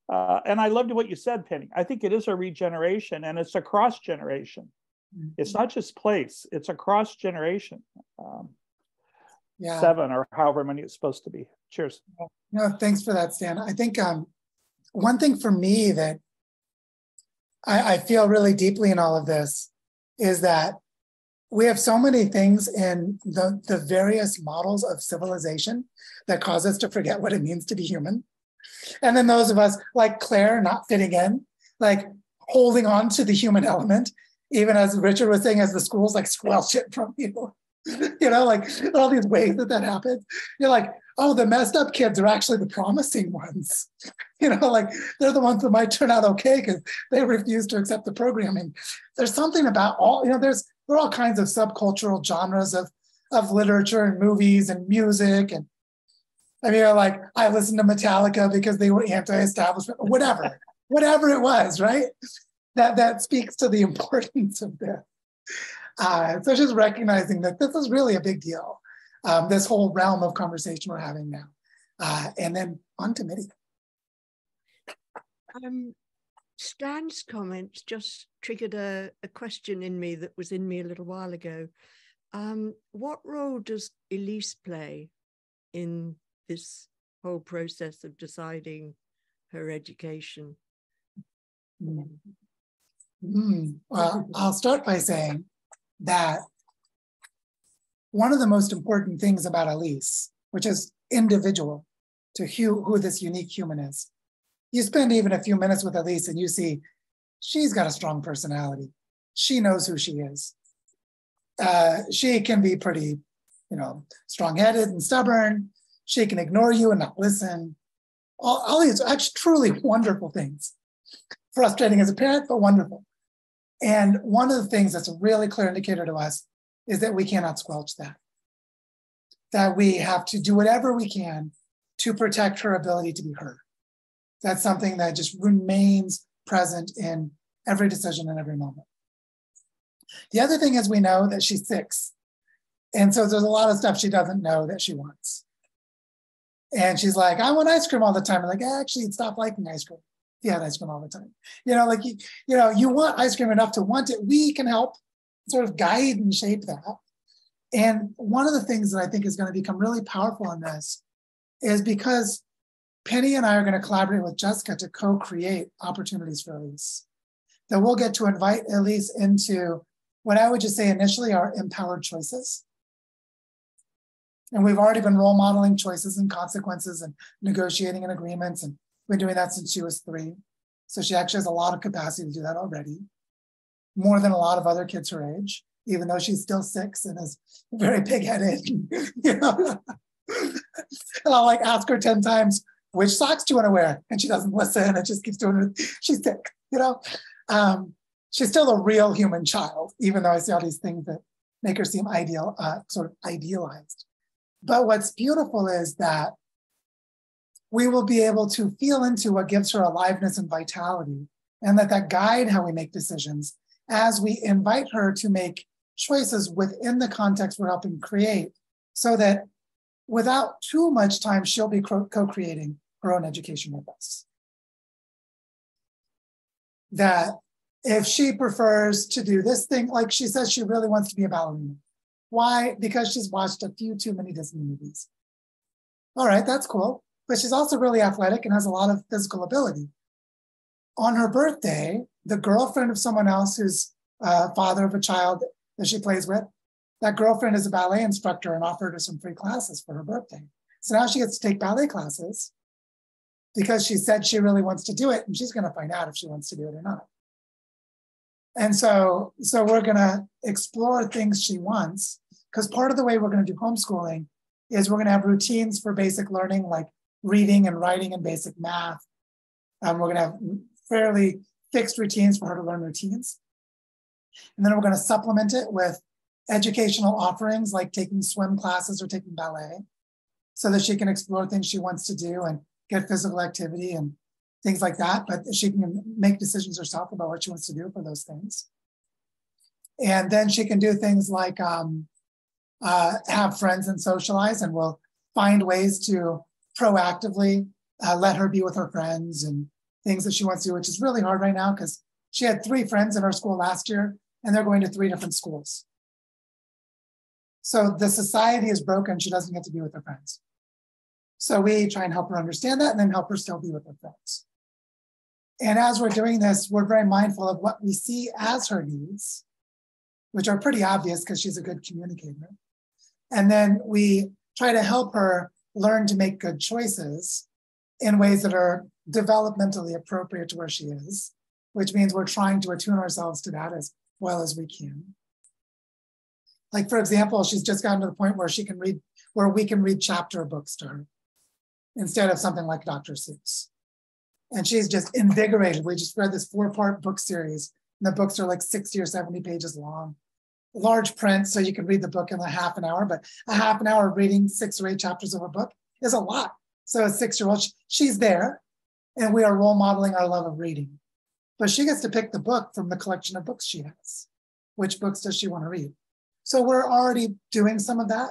and I loved what you said, Penny. I think it is a regeneration, and it's a cross generation. It's not just place, it's a cross generation. 7 or however many it's supposed to be. Cheers. No, thanks for that, Stan. I think one thing for me that I feel really deeply in all of this is that we have so many things in the various models of civilization that cause us to forget what it means to be human. And then those of us like Claire not fitting in, like holding on to the human element, even as Richard was saying, as the schools like squelch it from you. Like all these ways that happens. You're like, oh, the messed up kids are actually the promising ones. Like they're the ones that might turn out okay because they refuse to accept the programming. There's something about there are all kinds of subcultural genres of literature and movies and music. And I mean, like I listened to Metallica because they were anti-establishment, or whatever it was, right? That speaks to the importance of this. So just recognizing that this is really a big deal, this whole realm of conversation we're having now. And then on to Mitty. Stan's comments just triggered a question in me that was in me a little while ago. What role does Elise play in this whole process of deciding her education? Well, I'll start by saying that one of the most important things about Elise, which is individual to who this unique human is, you spend even a few minutes with Elise and you see she's got a strong personality. She knows who she is. She can be pretty, strong-headed and stubborn. She can ignore you and not listen. All these actually truly wonderful things. Frustrating as a parent, but wonderful. And one of the things that's a really clear indicator to us is that we cannot squelch that. That we have to do whatever we can to protect her ability to be heard. That's something that just remains present in every decision and every moment. The other thing is we know that she's 6. And so there's a lot of stuff she doesn't know that she wants. And she's like, I want ice cream all the time. I'm like, actually, stop liking ice cream. You had ice cream all the time. You want ice cream enough to want it. We can help sort of guide and shape that. And one of the things that I think is going to become really powerful in this is because Penny and I are going to collaborate with Jessica to co-create opportunities for Elise. That we'll get to invite Elise into what I would just say initially are empowered choices. And we've already been role modeling choices and consequences and negotiating and agreements. And we've been doing that since she was 3. So she actually has a lot of capacity to do that already, more than a lot of other kids her age, even though she's still 6 and is very pig-headed. You know? And I'll like ask her 10 times, which socks do you want to wear? And she doesn't listen. It just keeps doing it. She's sick, you know? She's still a real human child, even though I see all these things that make her seem ideal, sort of idealized. But what's beautiful is that we will be able to feel into what gives her aliveness and vitality, and let that guide how we make decisions as we invite her to make choices within the context we're helping create, so that without too much time, she'll be co-creating her own education with us. That if she prefers to do this thing, like she says she really wants to be a ballerina. Why? Because she's watched a few too many Disney movies. All right, that's cool. But she's also really athletic and has a lot of physical ability. On her birthday, the girlfriend of someone else who's father of a child that she plays with, that girlfriend is a ballet instructor and offered her some free classes for her birthday. So now she gets to take ballet classes because she said she really wants to do it, and she's going to find out if she wants to do it or not. And so we're going to explore things she wants, because part of the way we're going to do homeschooling is we're going to have routines for basic learning, like reading and writing and basic math. We're going to have fairly fixed routines for her to learn routines. And then we're going to supplement it with educational offerings like taking swim classes or taking ballet, so that she can explore things she wants to do and get physical activity and things like that, but she can make decisions herself about what she wants to do for those things. And then she can do things like have friends and socialize, and we'll find ways to proactively let her be with her friends and things that she wants to do, which is really hard right now because she had 3 friends in her school last year and they're going to 3 different schools. So the society is broken. She doesn't get to be with her friends. So we try and help her understand that and then help her still be with her friends. And as we're doing this, we're very mindful of what we see as her needs, which are pretty obvious because she's a good communicator. And then we try to help her learn to make good choices in ways that are developmentally appropriate to where she is, which means we're trying to attune ourselves to that as well as we can. Like, for example, she's just gotten to the point where we can read chapter books to her instead of something like Dr. Seuss. And she's just invigorated. We just read this 4-part book series, and the books are like 60 or 70 pages long. Large print, so you can read the book in a half an hour, but a half an hour of reading 6 or 8 chapters of a book is a lot. So a 6-year-old, she's there, and we are role modeling our love of reading. But she gets to pick the book from the collection of books she has. Which books does she want to read? So we're already doing some of that.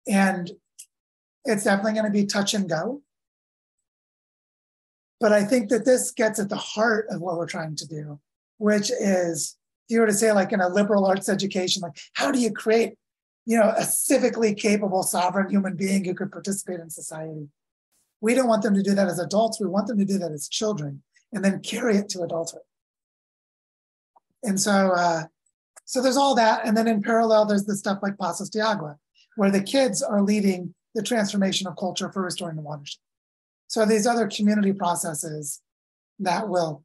And it's definitely going to be touch and go. But I think that this gets at the heart of what we're trying to do, which is, if you were to say, like in a liberal arts education, like how do you create, a civically capable, sovereign human being who could participate in society? We don't want them to do that as adults. We want them to do that as children and then carry it to adulthood. And so there's all that. And then in parallel, there's the stuff like Pasos de Agua, where the kids are leading the transformation of culture for restoring the watershed. So these other community processes that we'll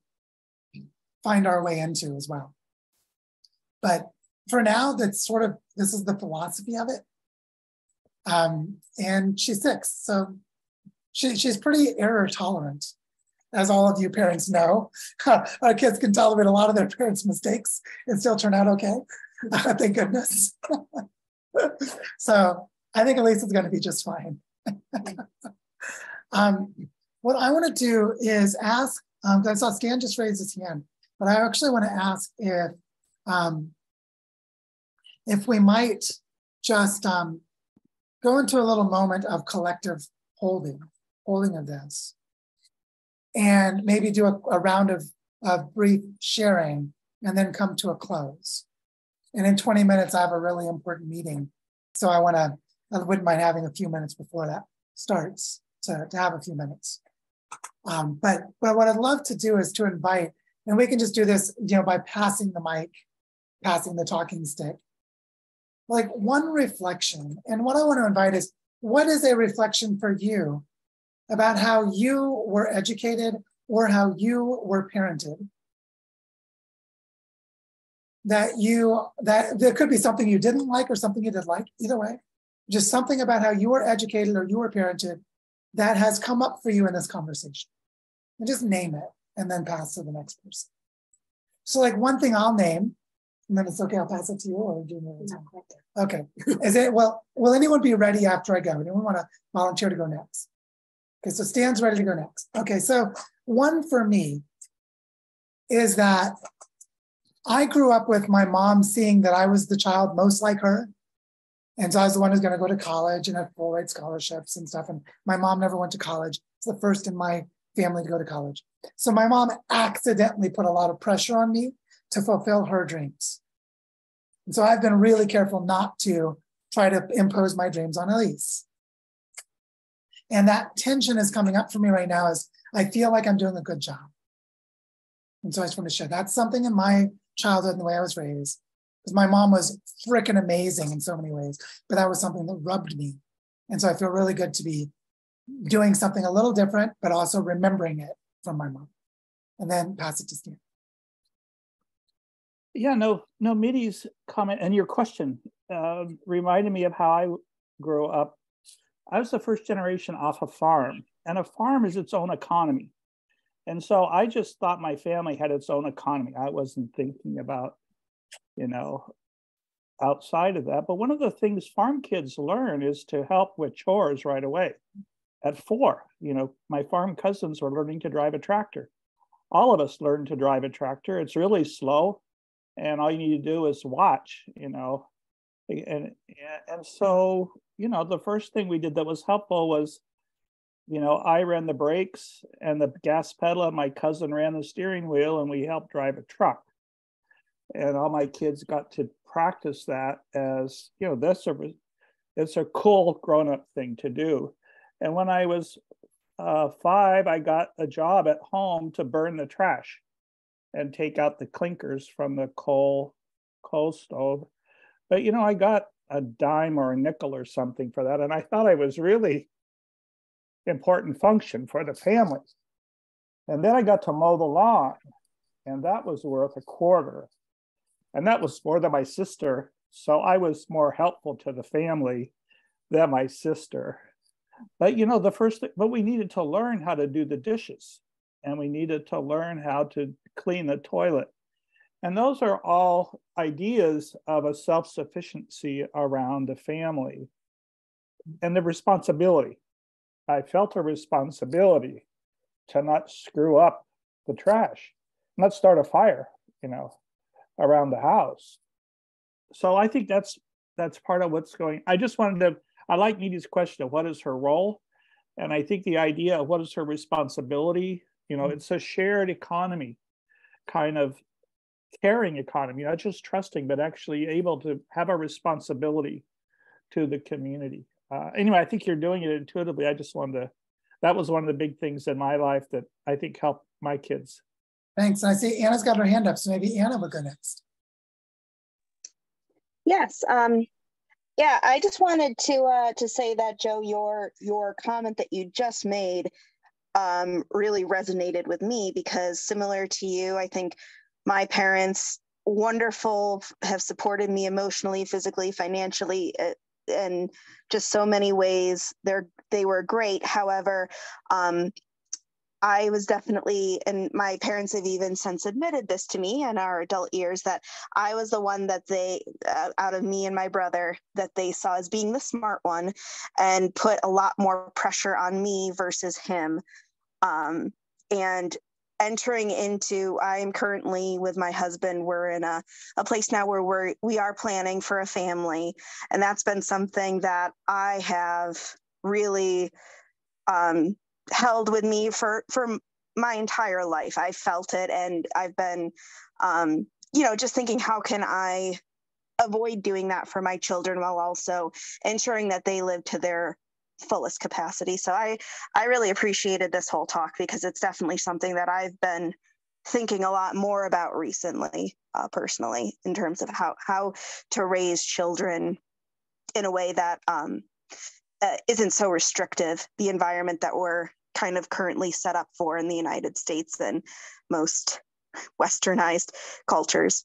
find our way into as well. But for now, this is the philosophy of it. And she's 6, so she's pretty error tolerant, as all of you parents know. Our kids can tolerate a lot of their parents' mistakes and still turn out okay. Thank goodness. So I think at least it's going to be just fine. What I want to do is ask, I saw Stan just raise his hand, but I actually want to ask if we might just go into a little moment of collective holding of this, and maybe do a round of brief sharing and then come to a close. And in 20 minutes, I have a really important meeting. So I wouldn't mind having a few minutes before that starts to have a few minutes. But what I'd love to do is to invite, and we can just do this, by passing the mic, passing the talking stick. like one reflection. And what I want to invite is, what is a reflection for you about how you were educated or how you were parented? That there could be something you didn't like or something you did like, either way. Just something about how you were educated or you were parented that has come up for you in this conversation. And just name it and then pass to the next person. So like one thing I'll name, and then it's okay, I'll pass it to you, or do you know what's okay. Is it, well, will anyone be ready after I go? Anyone want to volunteer to go next? Okay, so Stan's ready to go next. Okay, so one for me is that I grew up with my mom seeing that I was the child most like her. And so I was the one who's going to go to college and have full ride scholarships and stuff. And my mom never went to college. It's the first in my family to go to college. So my mom accidentally put a lot of pressure on me to fulfill her dreams. And so I've been really careful not to try to impose my dreams on Elise. And that tension is coming up for me right now as I feel like I'm doing a good job. And so I just want to share that's something in my childhood and the way I was raised. Because my mom was freaking amazing in so many ways, but that was something that rubbed me. And so I feel really good to be doing something a little different, but also remembering it from my mom. And then pass it to Stan. Yeah, no, Mitty's comment and your question reminded me of how I grew up. I was the first generation off a farm, and a farm is its own economy. And so I just thought my family had its own economy. I wasn't thinking about, outside of that. But one of the things farm kids learn is to help with chores right away. At 4, my farm cousins were learning to drive a tractor. All of us learned to drive a tractor. It's really slow, and all you need to do is watch, and so, the first thing we did that was helpful was, I ran the brakes and the gas pedal, and my cousin ran the steering wheel, and we helped drive a truck. And all my kids got to practice that as, it's a cool grown-up thing to do. And when I was 5, I got a job at home to burn the trash and take out the clinkers from the coal stove. But, I got a dime or a nickel or something for that. And I thought I was really important function for the family. And then I got to mow the lawn, and that was worth a quarter. And that was more than my sister. So I was more helpful to the family than my sister. But, but we needed to learn how to do the dishes, and we needed to learn how to clean the toilet. And those are all ideas of a self-sufficiency around the family and the responsibility. I felt a responsibility to not screw up the trash, not start a fire, around the house. So I think that's part of what's going. I like Nita's question of what is her role? And I think the idea of what is her responsibility, it's a shared economy, kind of caring economy, not just trusting, but actually able to have a responsibility to the community. Anyway, I think you're doing it intuitively. That was one of the big things in my life that I think helped my kids. Thanks. I see Anna's got her hand up, so maybe Anna will go next. Yes. Yeah, I just wanted to say that, Joe, your comment that you just made really resonated with me, because similar to you, I think my parents, wonderful, have supported me emotionally, physically, financially, and just so many ways. They were great. However, I was definitely, and my parents have even since admitted this to me in our adult years, that I was the one that they, out of me and my brother, that they saw as being the smart one, and put a lot more pressure on me versus him. And entering into, I am currently with my husband, we're in a place now where we are planning for a family. And that's been something that I have really held with me for my entire life. I felt it, and I've been, just thinking, how can I avoid doing that for my children while also ensuring that they live to their fullest capacity. So I really appreciated this whole talk, because it's definitely something that I've been thinking a lot more about recently, personally, in terms of how to raise children in a way that isn't so restrictive, the environment that we're kind of currently set up for in the United States and most westernized cultures.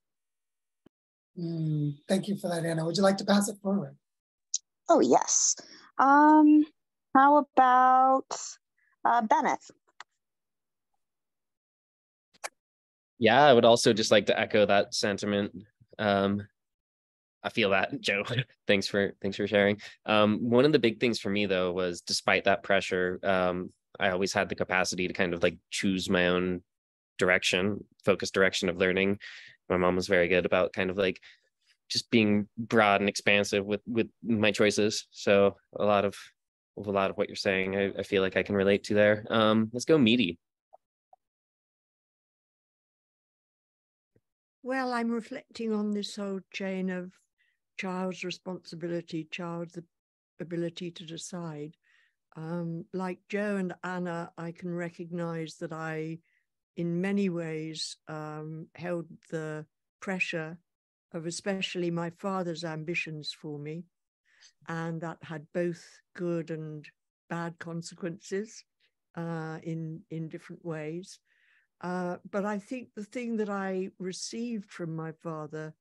Thank you for that, Anna. Would you like to pass it forward? Oh, yes. How about Bennett? Yeah, I would also just like to echo that sentiment. I feel that, Joe. Thanks for sharing. One of the big things for me, though, was despite that pressure, I always had the capacity to kind of like choose my own direction, focused direction of learning. My mom was very good about kind of like just being broad and expansive with my choices. So a lot of what you're saying, I feel like I can relate to there. Let's go meaty. Well, I'm reflecting on this whole chain of child's responsibility, child's ability to decide. Like Joe and Anna, I can recognize that I, in many ways, held the pressure of especially my father's ambitions for me. And that had both good and bad consequences in different ways. But I think the thing that I received from my father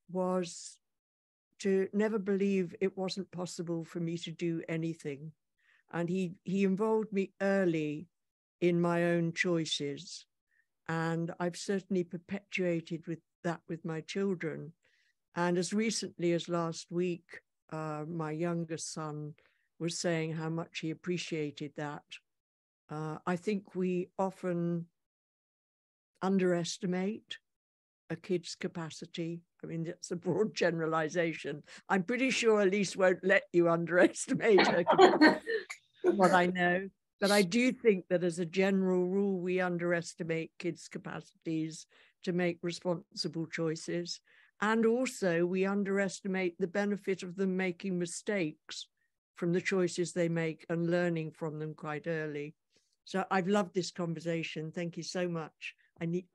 was to never believe it wasn't possible for me to do anything. And he involved me early in my own choices. And I've certainly perpetuated with my children. And as recently as last week, my youngest son was saying how much he appreciated that. I think we often underestimate a kid's capacity. I mean, that's a broad generalization. I'm pretty sure Elise won't let you underestimate her capacity, what I know. But I do think that as a general rule, we underestimate kids' capacities to make responsible choices. And also we underestimate the benefit of them making mistakes from the choices they make and learning from them quite early. So I've loved this conversation. Thank you so much.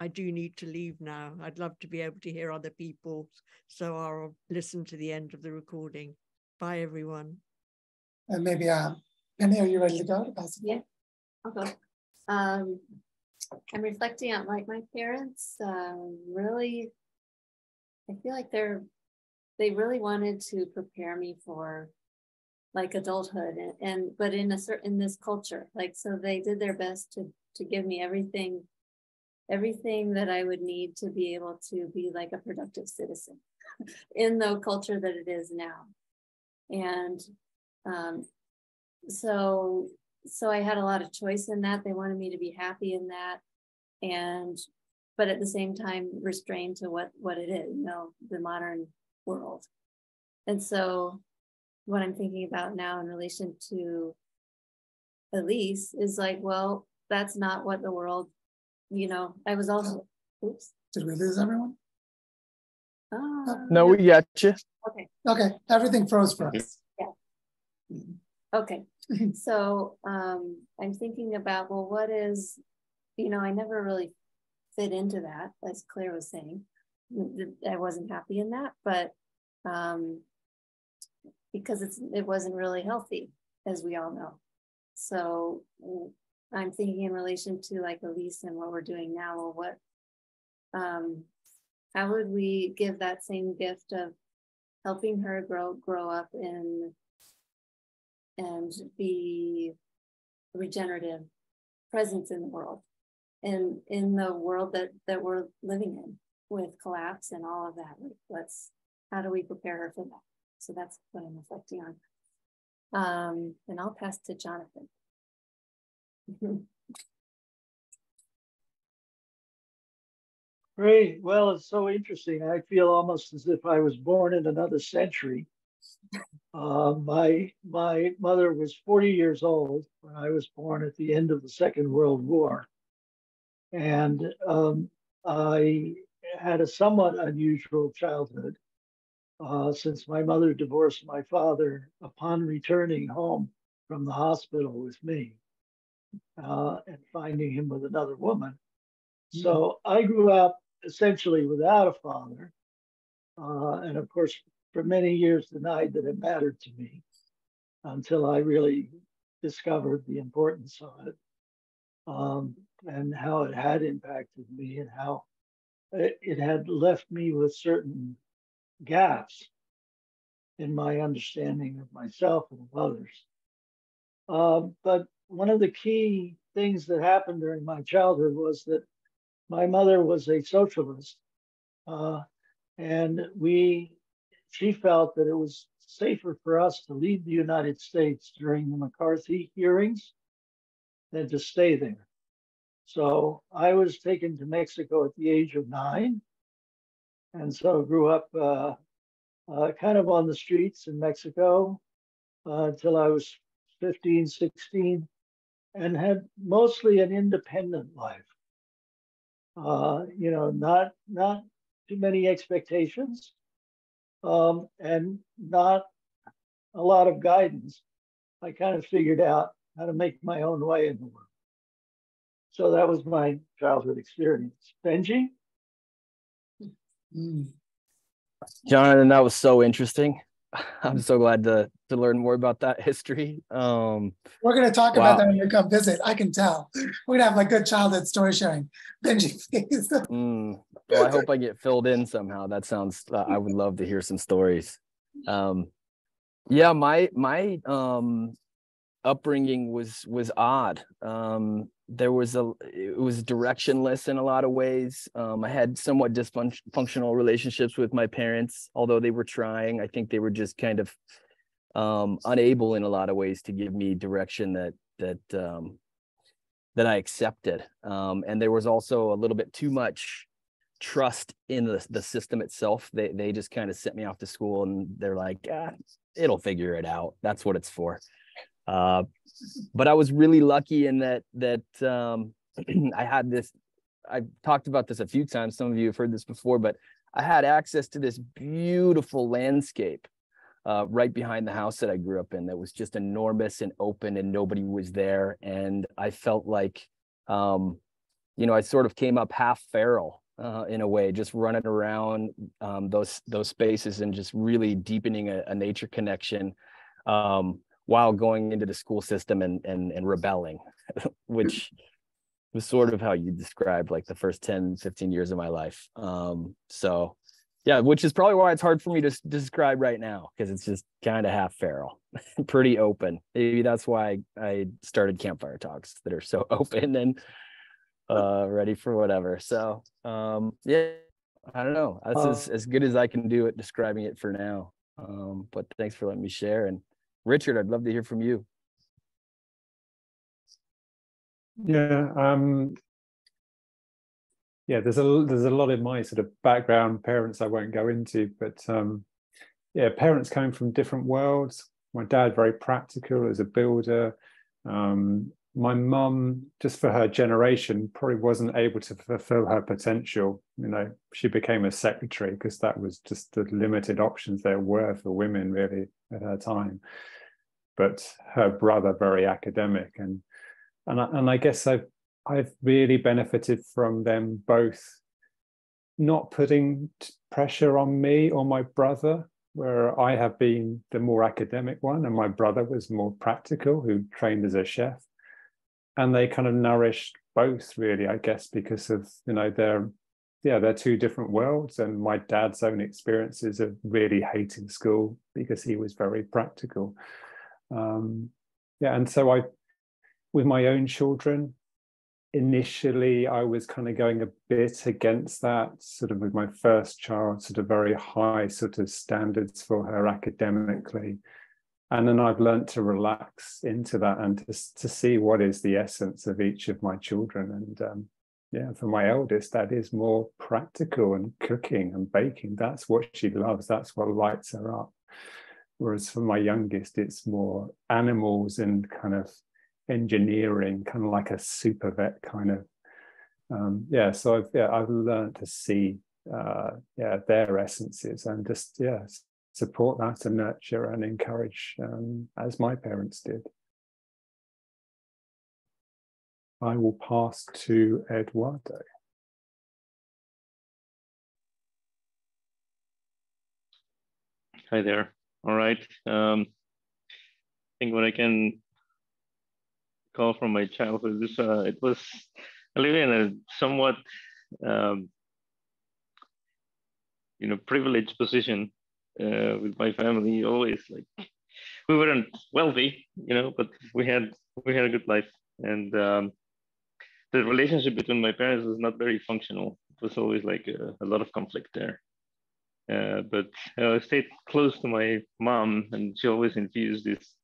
I do need to leave now. I'd love to be able to hear other people, so I'll listen to the end of the recording. Bye, everyone. And maybe, Penny, are you ready to go? Yeah, I'll go. I'm reflecting on like my parents. Really, I feel like they really wanted to prepare me for like adulthood, but in this culture, like, so they did their best to give me everything that I would need to be able to be like a productive citizen in the culture that it is now. And so I had a lot of choice in that. They wanted me to be happy in that, but at the same time restrained to what it is, the modern world. And so what I'm thinking about now in relation to Elise is like, well, that's not what the world, I was also, oops. Did we lose everyone? No, we got you. Okay, everything froze for us. Yeah. Okay, so I'm thinking about, well, what is, I never really fit into that, as Claire was saying. I wasn't happy in that, but because it wasn't really healthy, as we all know. So I'm thinking in relation to like Elise and what we're doing now, well, how would we give that same gift of helping her grow up and be a regenerative presence in the world, and in the world that we're living in with collapse and all of that. How do we prepare her for that? So that's what I'm reflecting on. And I'll pass to Jonathan. Great. Well, it's so interesting. I feel almost as if I was born in another century. My mother was 40 years old when I was born at the end of the Second World War. And I had a somewhat unusual childhood since my mother divorced my father upon returning home from the hospital with me and finding him with another woman. So I grew up essentially without a father. And of course, for many years denied that it mattered to me until I really discovered the importance of it, and how it had impacted me and how it had left me with certain gaps in my understanding of myself and of others. But one of the key things that happened during my childhood was that my mother was a socialist, and she felt that it was safer for us to leave the United States during the McCarthy hearings than to stay there. So I was taken to Mexico at the age of 9, and so grew up kind of on the streets in Mexico until I was 15, 16, and had mostly an independent life. Not too many expectations, and not a lot of guidance. I kind of figured out how to make my own way in the world. So that was my childhood experience. Benji? Jonathan, that was so interesting. I'm so glad to learn more about that history. We're going to talk about that when you come visit. I can tell. We're going to have like good childhood story sharing. Benji, please. Well, I hope I get filled in somehow. That sounds, I would love to hear some stories. Yeah, my upbringing was odd. It was directionless in a lot of ways. I had somewhat dysfunctional relationships with my parents, although they were trying. I think they were just kind of unable in a lot of ways to give me direction that I accepted. And there was also a little bit too much trust in the system itself. They just kind of sent me off to school, and they're like, it'll figure it out. That's what it's for. But I was really lucky in that I had this, I've talked about this a few times. Some of you have heard this before, but I had access to this beautiful landscape right behind the house that I grew up in that was just enormous and open, and nobody was there. And I felt like, I sort of came up half feral in a way, just running around those spaces and just really deepening a nature connection. While going into the school system and rebelling, which was sort of how you described like the first 10, 15 years of my life. So yeah, which is probably why it's hard for me to describe right now, because it's just kind of half feral, pretty open. Maybe that's why I started Campfire Talks that are so open and ready for whatever. So yeah, I don't know. That's as good as I can do at describing it for now. But thanks for letting me share. And Richard, I'd love to hear from you. Yeah, there's a lot in my sort of background. Parents I won't go into, but parents coming from different worlds. My dad very practical as a builder. My mum, just for her generation, probably wasn't able to fulfill her potential. She became a secretary because that was just the limited options there were for women really at her time. But her brother, very academic, and I guess I've really benefited from them both not putting pressure on me or my brother, where I have been the more academic one, and my brother was more practical, who trained as a chef, and they kind of nourished both really, I guess, because of they're two different worlds, and my dad's own experiences of really hating school because he was very practical. And so with my own children, initially I was kind of going a bit against that, sort of with my first child, sort of very high sort of standards for her academically. And then I've learned to relax into that and to see what is the essence of each of my children. And for my eldest, that is more practical and cooking and baking. That's what she loves. That's what lights her up. Whereas for my youngest, it's more animals and kind of engineering, kind of like a super vet kind of. So I've learned to see their essences and just support that and nurture and encourage as my parents did. I will pass to Eduardo. Hi there. All right. I think what I can call from my childhood is it was I live in a somewhat privileged position with my family. Always like we weren't wealthy, but we had a good life, and the relationship between my parents was not very functional. It was always like a lot of conflict there. But I stayed close to my mom, and she always infused this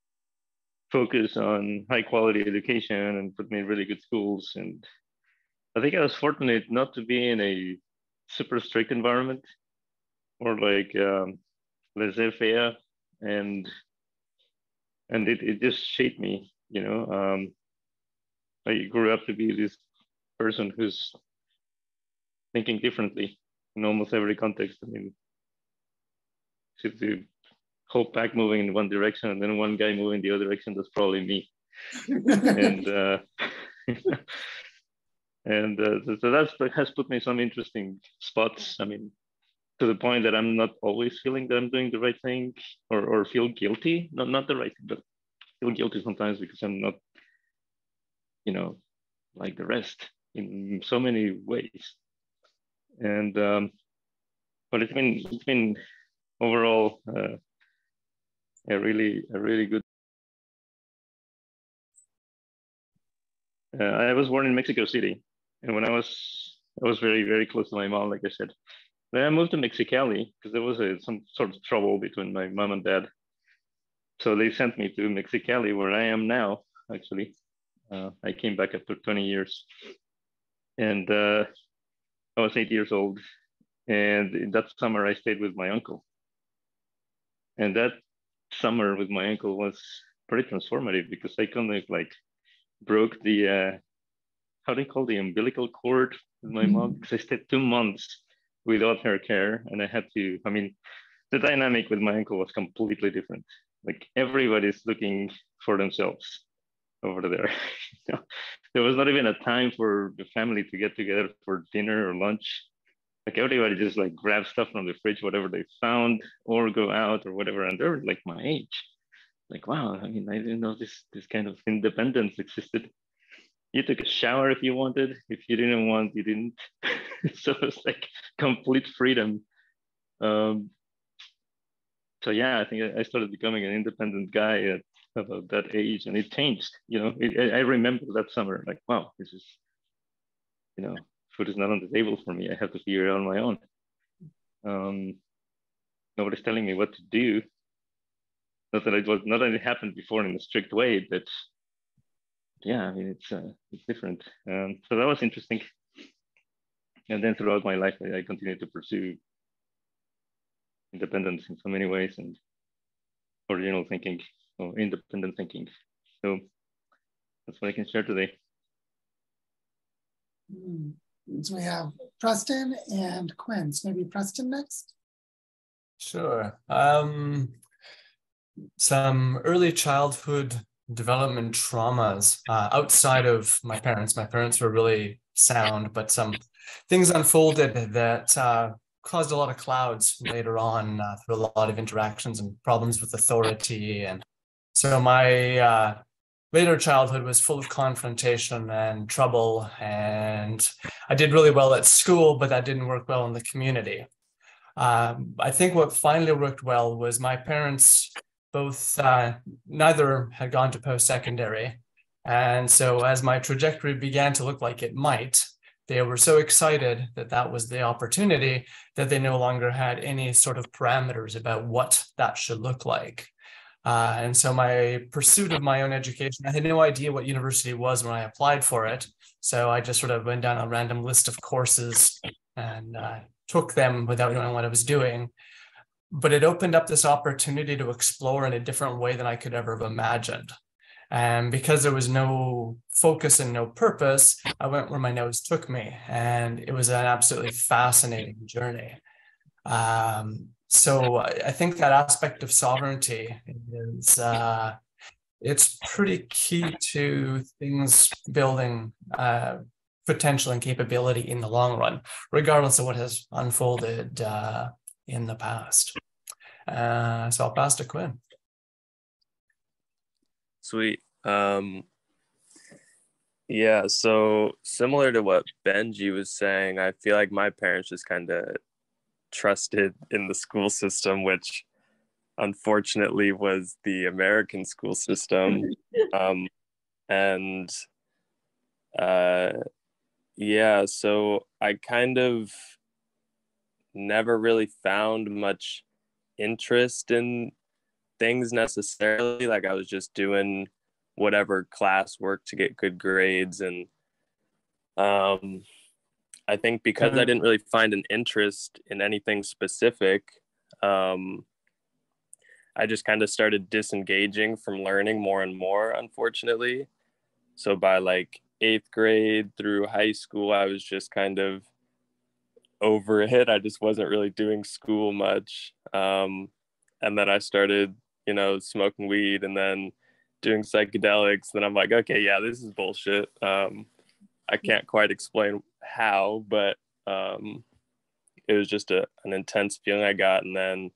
focus on high quality education and put me in really good schools. And I think I was fortunate not to be in a super strict environment or like laissez-faire, and it just shaped me. I grew up to be this person who's thinking differently in almost every context. I mean, if the whole pack moving in one direction and then one guy moving the other direction, that's probably me. and so that has put me in some interesting spots. I mean, to the point that I'm not always feeling that I'm doing the right thing or feel guilty. Not the right thing, but feel guilty sometimes because I'm not, like the rest in so many ways. And but it's been overall a really good. I was born in Mexico City, and when I was very, very close to my mom, like I said. Then I moved to Mexicali because there was some sort of trouble between my mom and dad. So they sent me to Mexicali, where I am now, actually. I came back after 20 years. And I was 8 years old. And in that summer, I stayed with my uncle. And that summer with my uncle was pretty transformative because I kind of like broke the, how do you call the umbilical cord with my mom? Because I stayed 2 months without her care. And I had to, I mean, the dynamic with my uncle was completely different. Like everybody's looking for themselves over there. There was not even a time for the family to get together for dinner or lunch. Like everybody just like grab stuff from the fridge, whatever they found, or go out or whatever. And they're like my age. Like, wow, I mean, I didn't know this kind of independence existed. You took a shower if you wanted. If you didn't want, you didn't. So it's like complete freedom. So yeah, I think I started becoming an independent guy at about that age, and it changed. I remember that summer, like, wow, this is, food is not on the table for me. I have to figure it out on my own. Nobody's telling me what to do. Not that it happened before in a strict way, but yeah, I mean, it's different. So that was interesting. And then throughout my life, I continued to pursue independence in so many ways and original thinking or independent thinking. So that's what I can share today. So we have Preston and Quinn. So maybe Preston next. Sure. Some early childhood development traumas outside of my parents. My parents were really sound, but some things unfolded that caused a lot of clouds later on through a lot of interactions and problems with authority. And so my later childhood was full of confrontation and trouble. And I did really well at school, but that didn't work well in the community. I think what finally worked well was my parents both, neither had gone to post-secondary. And so as my trajectory began to look like it might, they were so excited that that was the opportunity that they no longer had any sort of parameters about what that should look like. And so my pursuit of my own education, I had no idea what university was when I applied for it. So I just sort of went down a random list of courses and took them without knowing what I was doing. But it opened up this opportunity to explore in a different way than I could ever have imagined. And because there was no focus and no purpose, I went where my nose took me. And it was an absolutely fascinating journey. So I think that aspect of sovereignty is, it's pretty key to things building potential and capability in the long run, regardless of what has unfolded in the past. So I'll pass to Quinn. Sweet. Yeah, so similar to what Benji was saying, I feel like my parents just kind of trusted in the school system, which unfortunately was the American school system. And yeah, so I kind of never really found much interest in things necessarily. Like I was just doing whatever class work to get good grades. And I think because I didn't really find an interest in anything specific, I just kind of started disengaging from learning more and more, unfortunately. So by like 8th grade through high school, I was just kind of over it. I just wasn't really doing school much. And then I started, you know, smoking weed and then doing psychedelics. Then I'm like, okay, yeah, this is bullshit. I can't quite explain how, but it was just an intense feeling I got. And then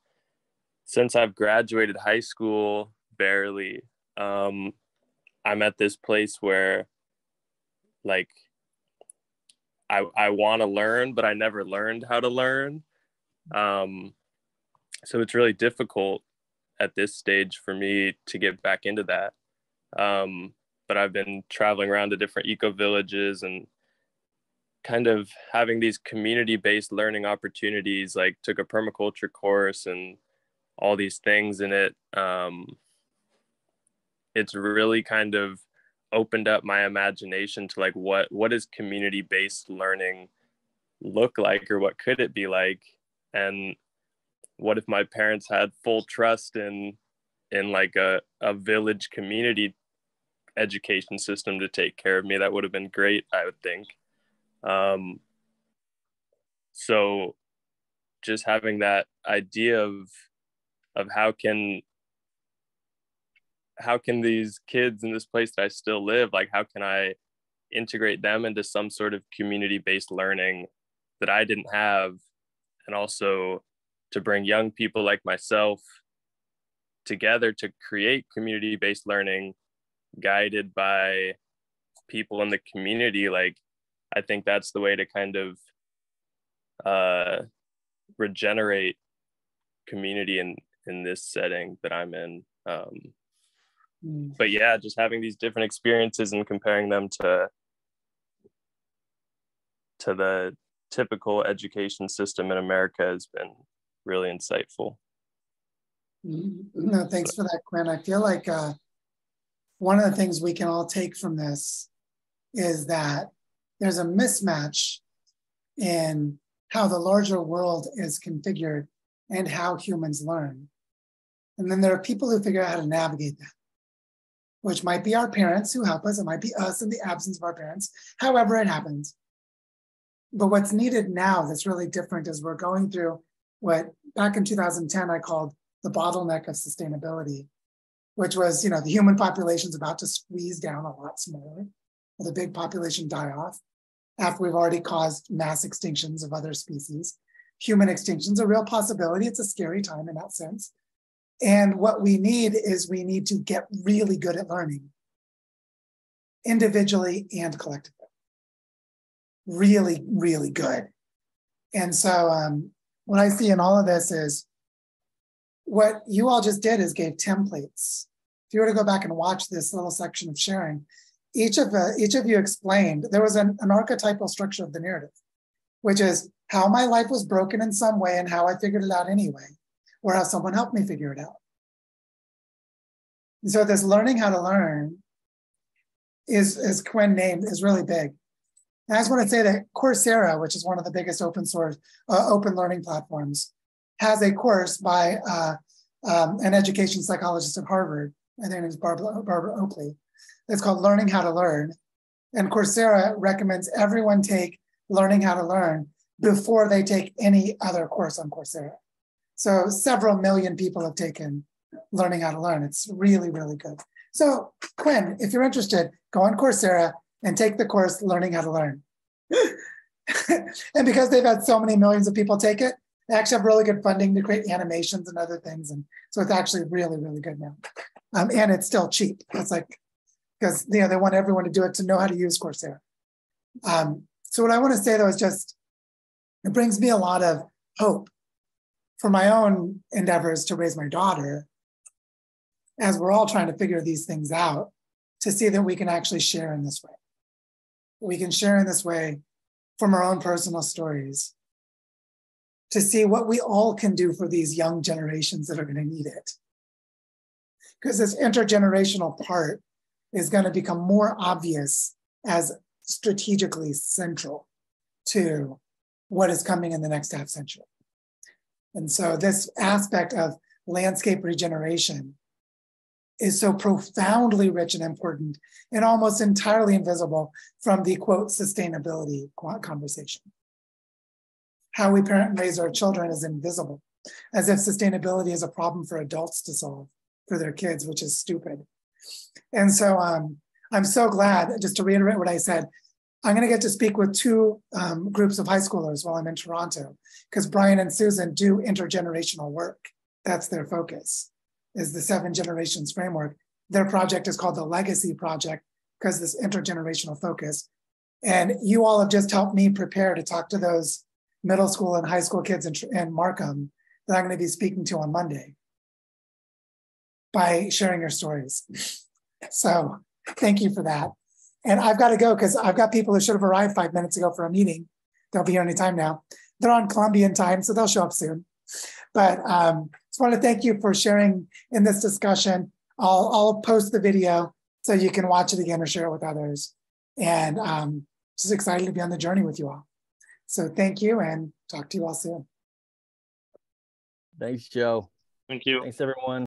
since I've graduated high school, barely, I'm at this place where like I want to learn, but I never learned how to learn. So it's really difficult at this stage for me to get back into that. But I've been traveling around to different eco villages and kind of having these community-based learning opportunities, like took a permaculture course and all these things in it. It's really kind of opened up my imagination to like what does community-based learning look like, or what could it be like, and what if my parents had full trust in like a village community education system to take care of me. That would have been great, I would think. So just having that idea of how can these kids in this place that I still live, like how can I integrate them into some sort of community-based learning that I didn't have, and also to bring young people like myself together to create community-based learning guided by people in the community. Like I think that's the way to kind of regenerate community in this setting that I'm in. But yeah, just having these different experiences and comparing them to the typical education system in America has been really insightful. No, thanks for that, Quinn. I feel like one of the things we can all take from this is that there's a mismatch in how the larger world is configured and how humans learn. And then there are people who figure out how to navigate that, which might be our parents who help us. It might be us in the absence of our parents, however it happens. But what's needed now that's really different is we're going through what back in 2010 I called the bottleneck of sustainability, which was, you know, the human population's about to squeeze down a lot smaller, with a big population die off after we've already caused mass extinctions of other species. Human extinction's a real possibility. It's a scary time in that sense. And what we need is we need to get really good at learning, individually and collectively. Really, really good. And so what I see in all of this is what you all just did is gave templates. If you were to go back and watch this little section of sharing, each of you explained, there was an archetypal structure of the narrative, which is how my life was broken in some way and how I figured it out anyway, or how someone helped me figure it out. And so this learning how to learn is, as Quinn named, is really big. And I just want to say that Coursera, which is one of the biggest open source, open learning platforms, has a course by an education psychologist at Harvard. I think it's Barbara Oakley. It's called Learning How to Learn. And Coursera recommends everyone take Learning How to Learn before they take any other course on Coursera. So several million people have taken Learning How to Learn. It's really, really good. So Quinn, if you're interested, go on Coursera and take the course Learning How to Learn. And because they've had so many millions of people take it, They actually have really good funding to create animations and other things. And so it's actually really, really good now. And it's still cheap. It's like, because they want everyone to do it, to know how to use Coursera. So what I want to say though is just, it brings me a lot of hope for my own endeavors to raise my daughter, as we're all trying to figure these things out, to see that we can actually share in this way. We can share in this way from our own personal stories, to see what we all can do for these young generations that are going to need it. Because this intergenerational part is going to become more obvious as strategically central to what is coming in the next half century. And so this aspect of landscape regeneration is so profoundly rich and important and almost entirely invisible from the quote sustainability conversation. How we parent and raise our children is invisible, as if sustainability is a problem for adults to solve for their kids, which is stupid. And so I'm so glad, just to reiterate what I said, I'm going to get to speak with two groups of high schoolers while I'm in Toronto, because Brian and Susan do intergenerational work. That's their focus, is the 7 generations framework. Their project is called the Legacy Project, because this intergenerational focus. And you all have just helped me prepare to talk to those middle school and high school kids in Markham that I'm going to be speaking to on Monday by sharing your stories. So thank you for that. And I've got to go because I've got people who should have arrived 5 minutes ago for a meeting. They'll be here any time now. They're on Colombian time, so they'll show up soon. But just want to thank you for sharing in this discussion. I'll post the video so you can watch it again or share it with others. And just excited to be on the journey with you all. So thank you, and talk to you all soon. Thanks, Joe. Thank you. Thanks, everyone.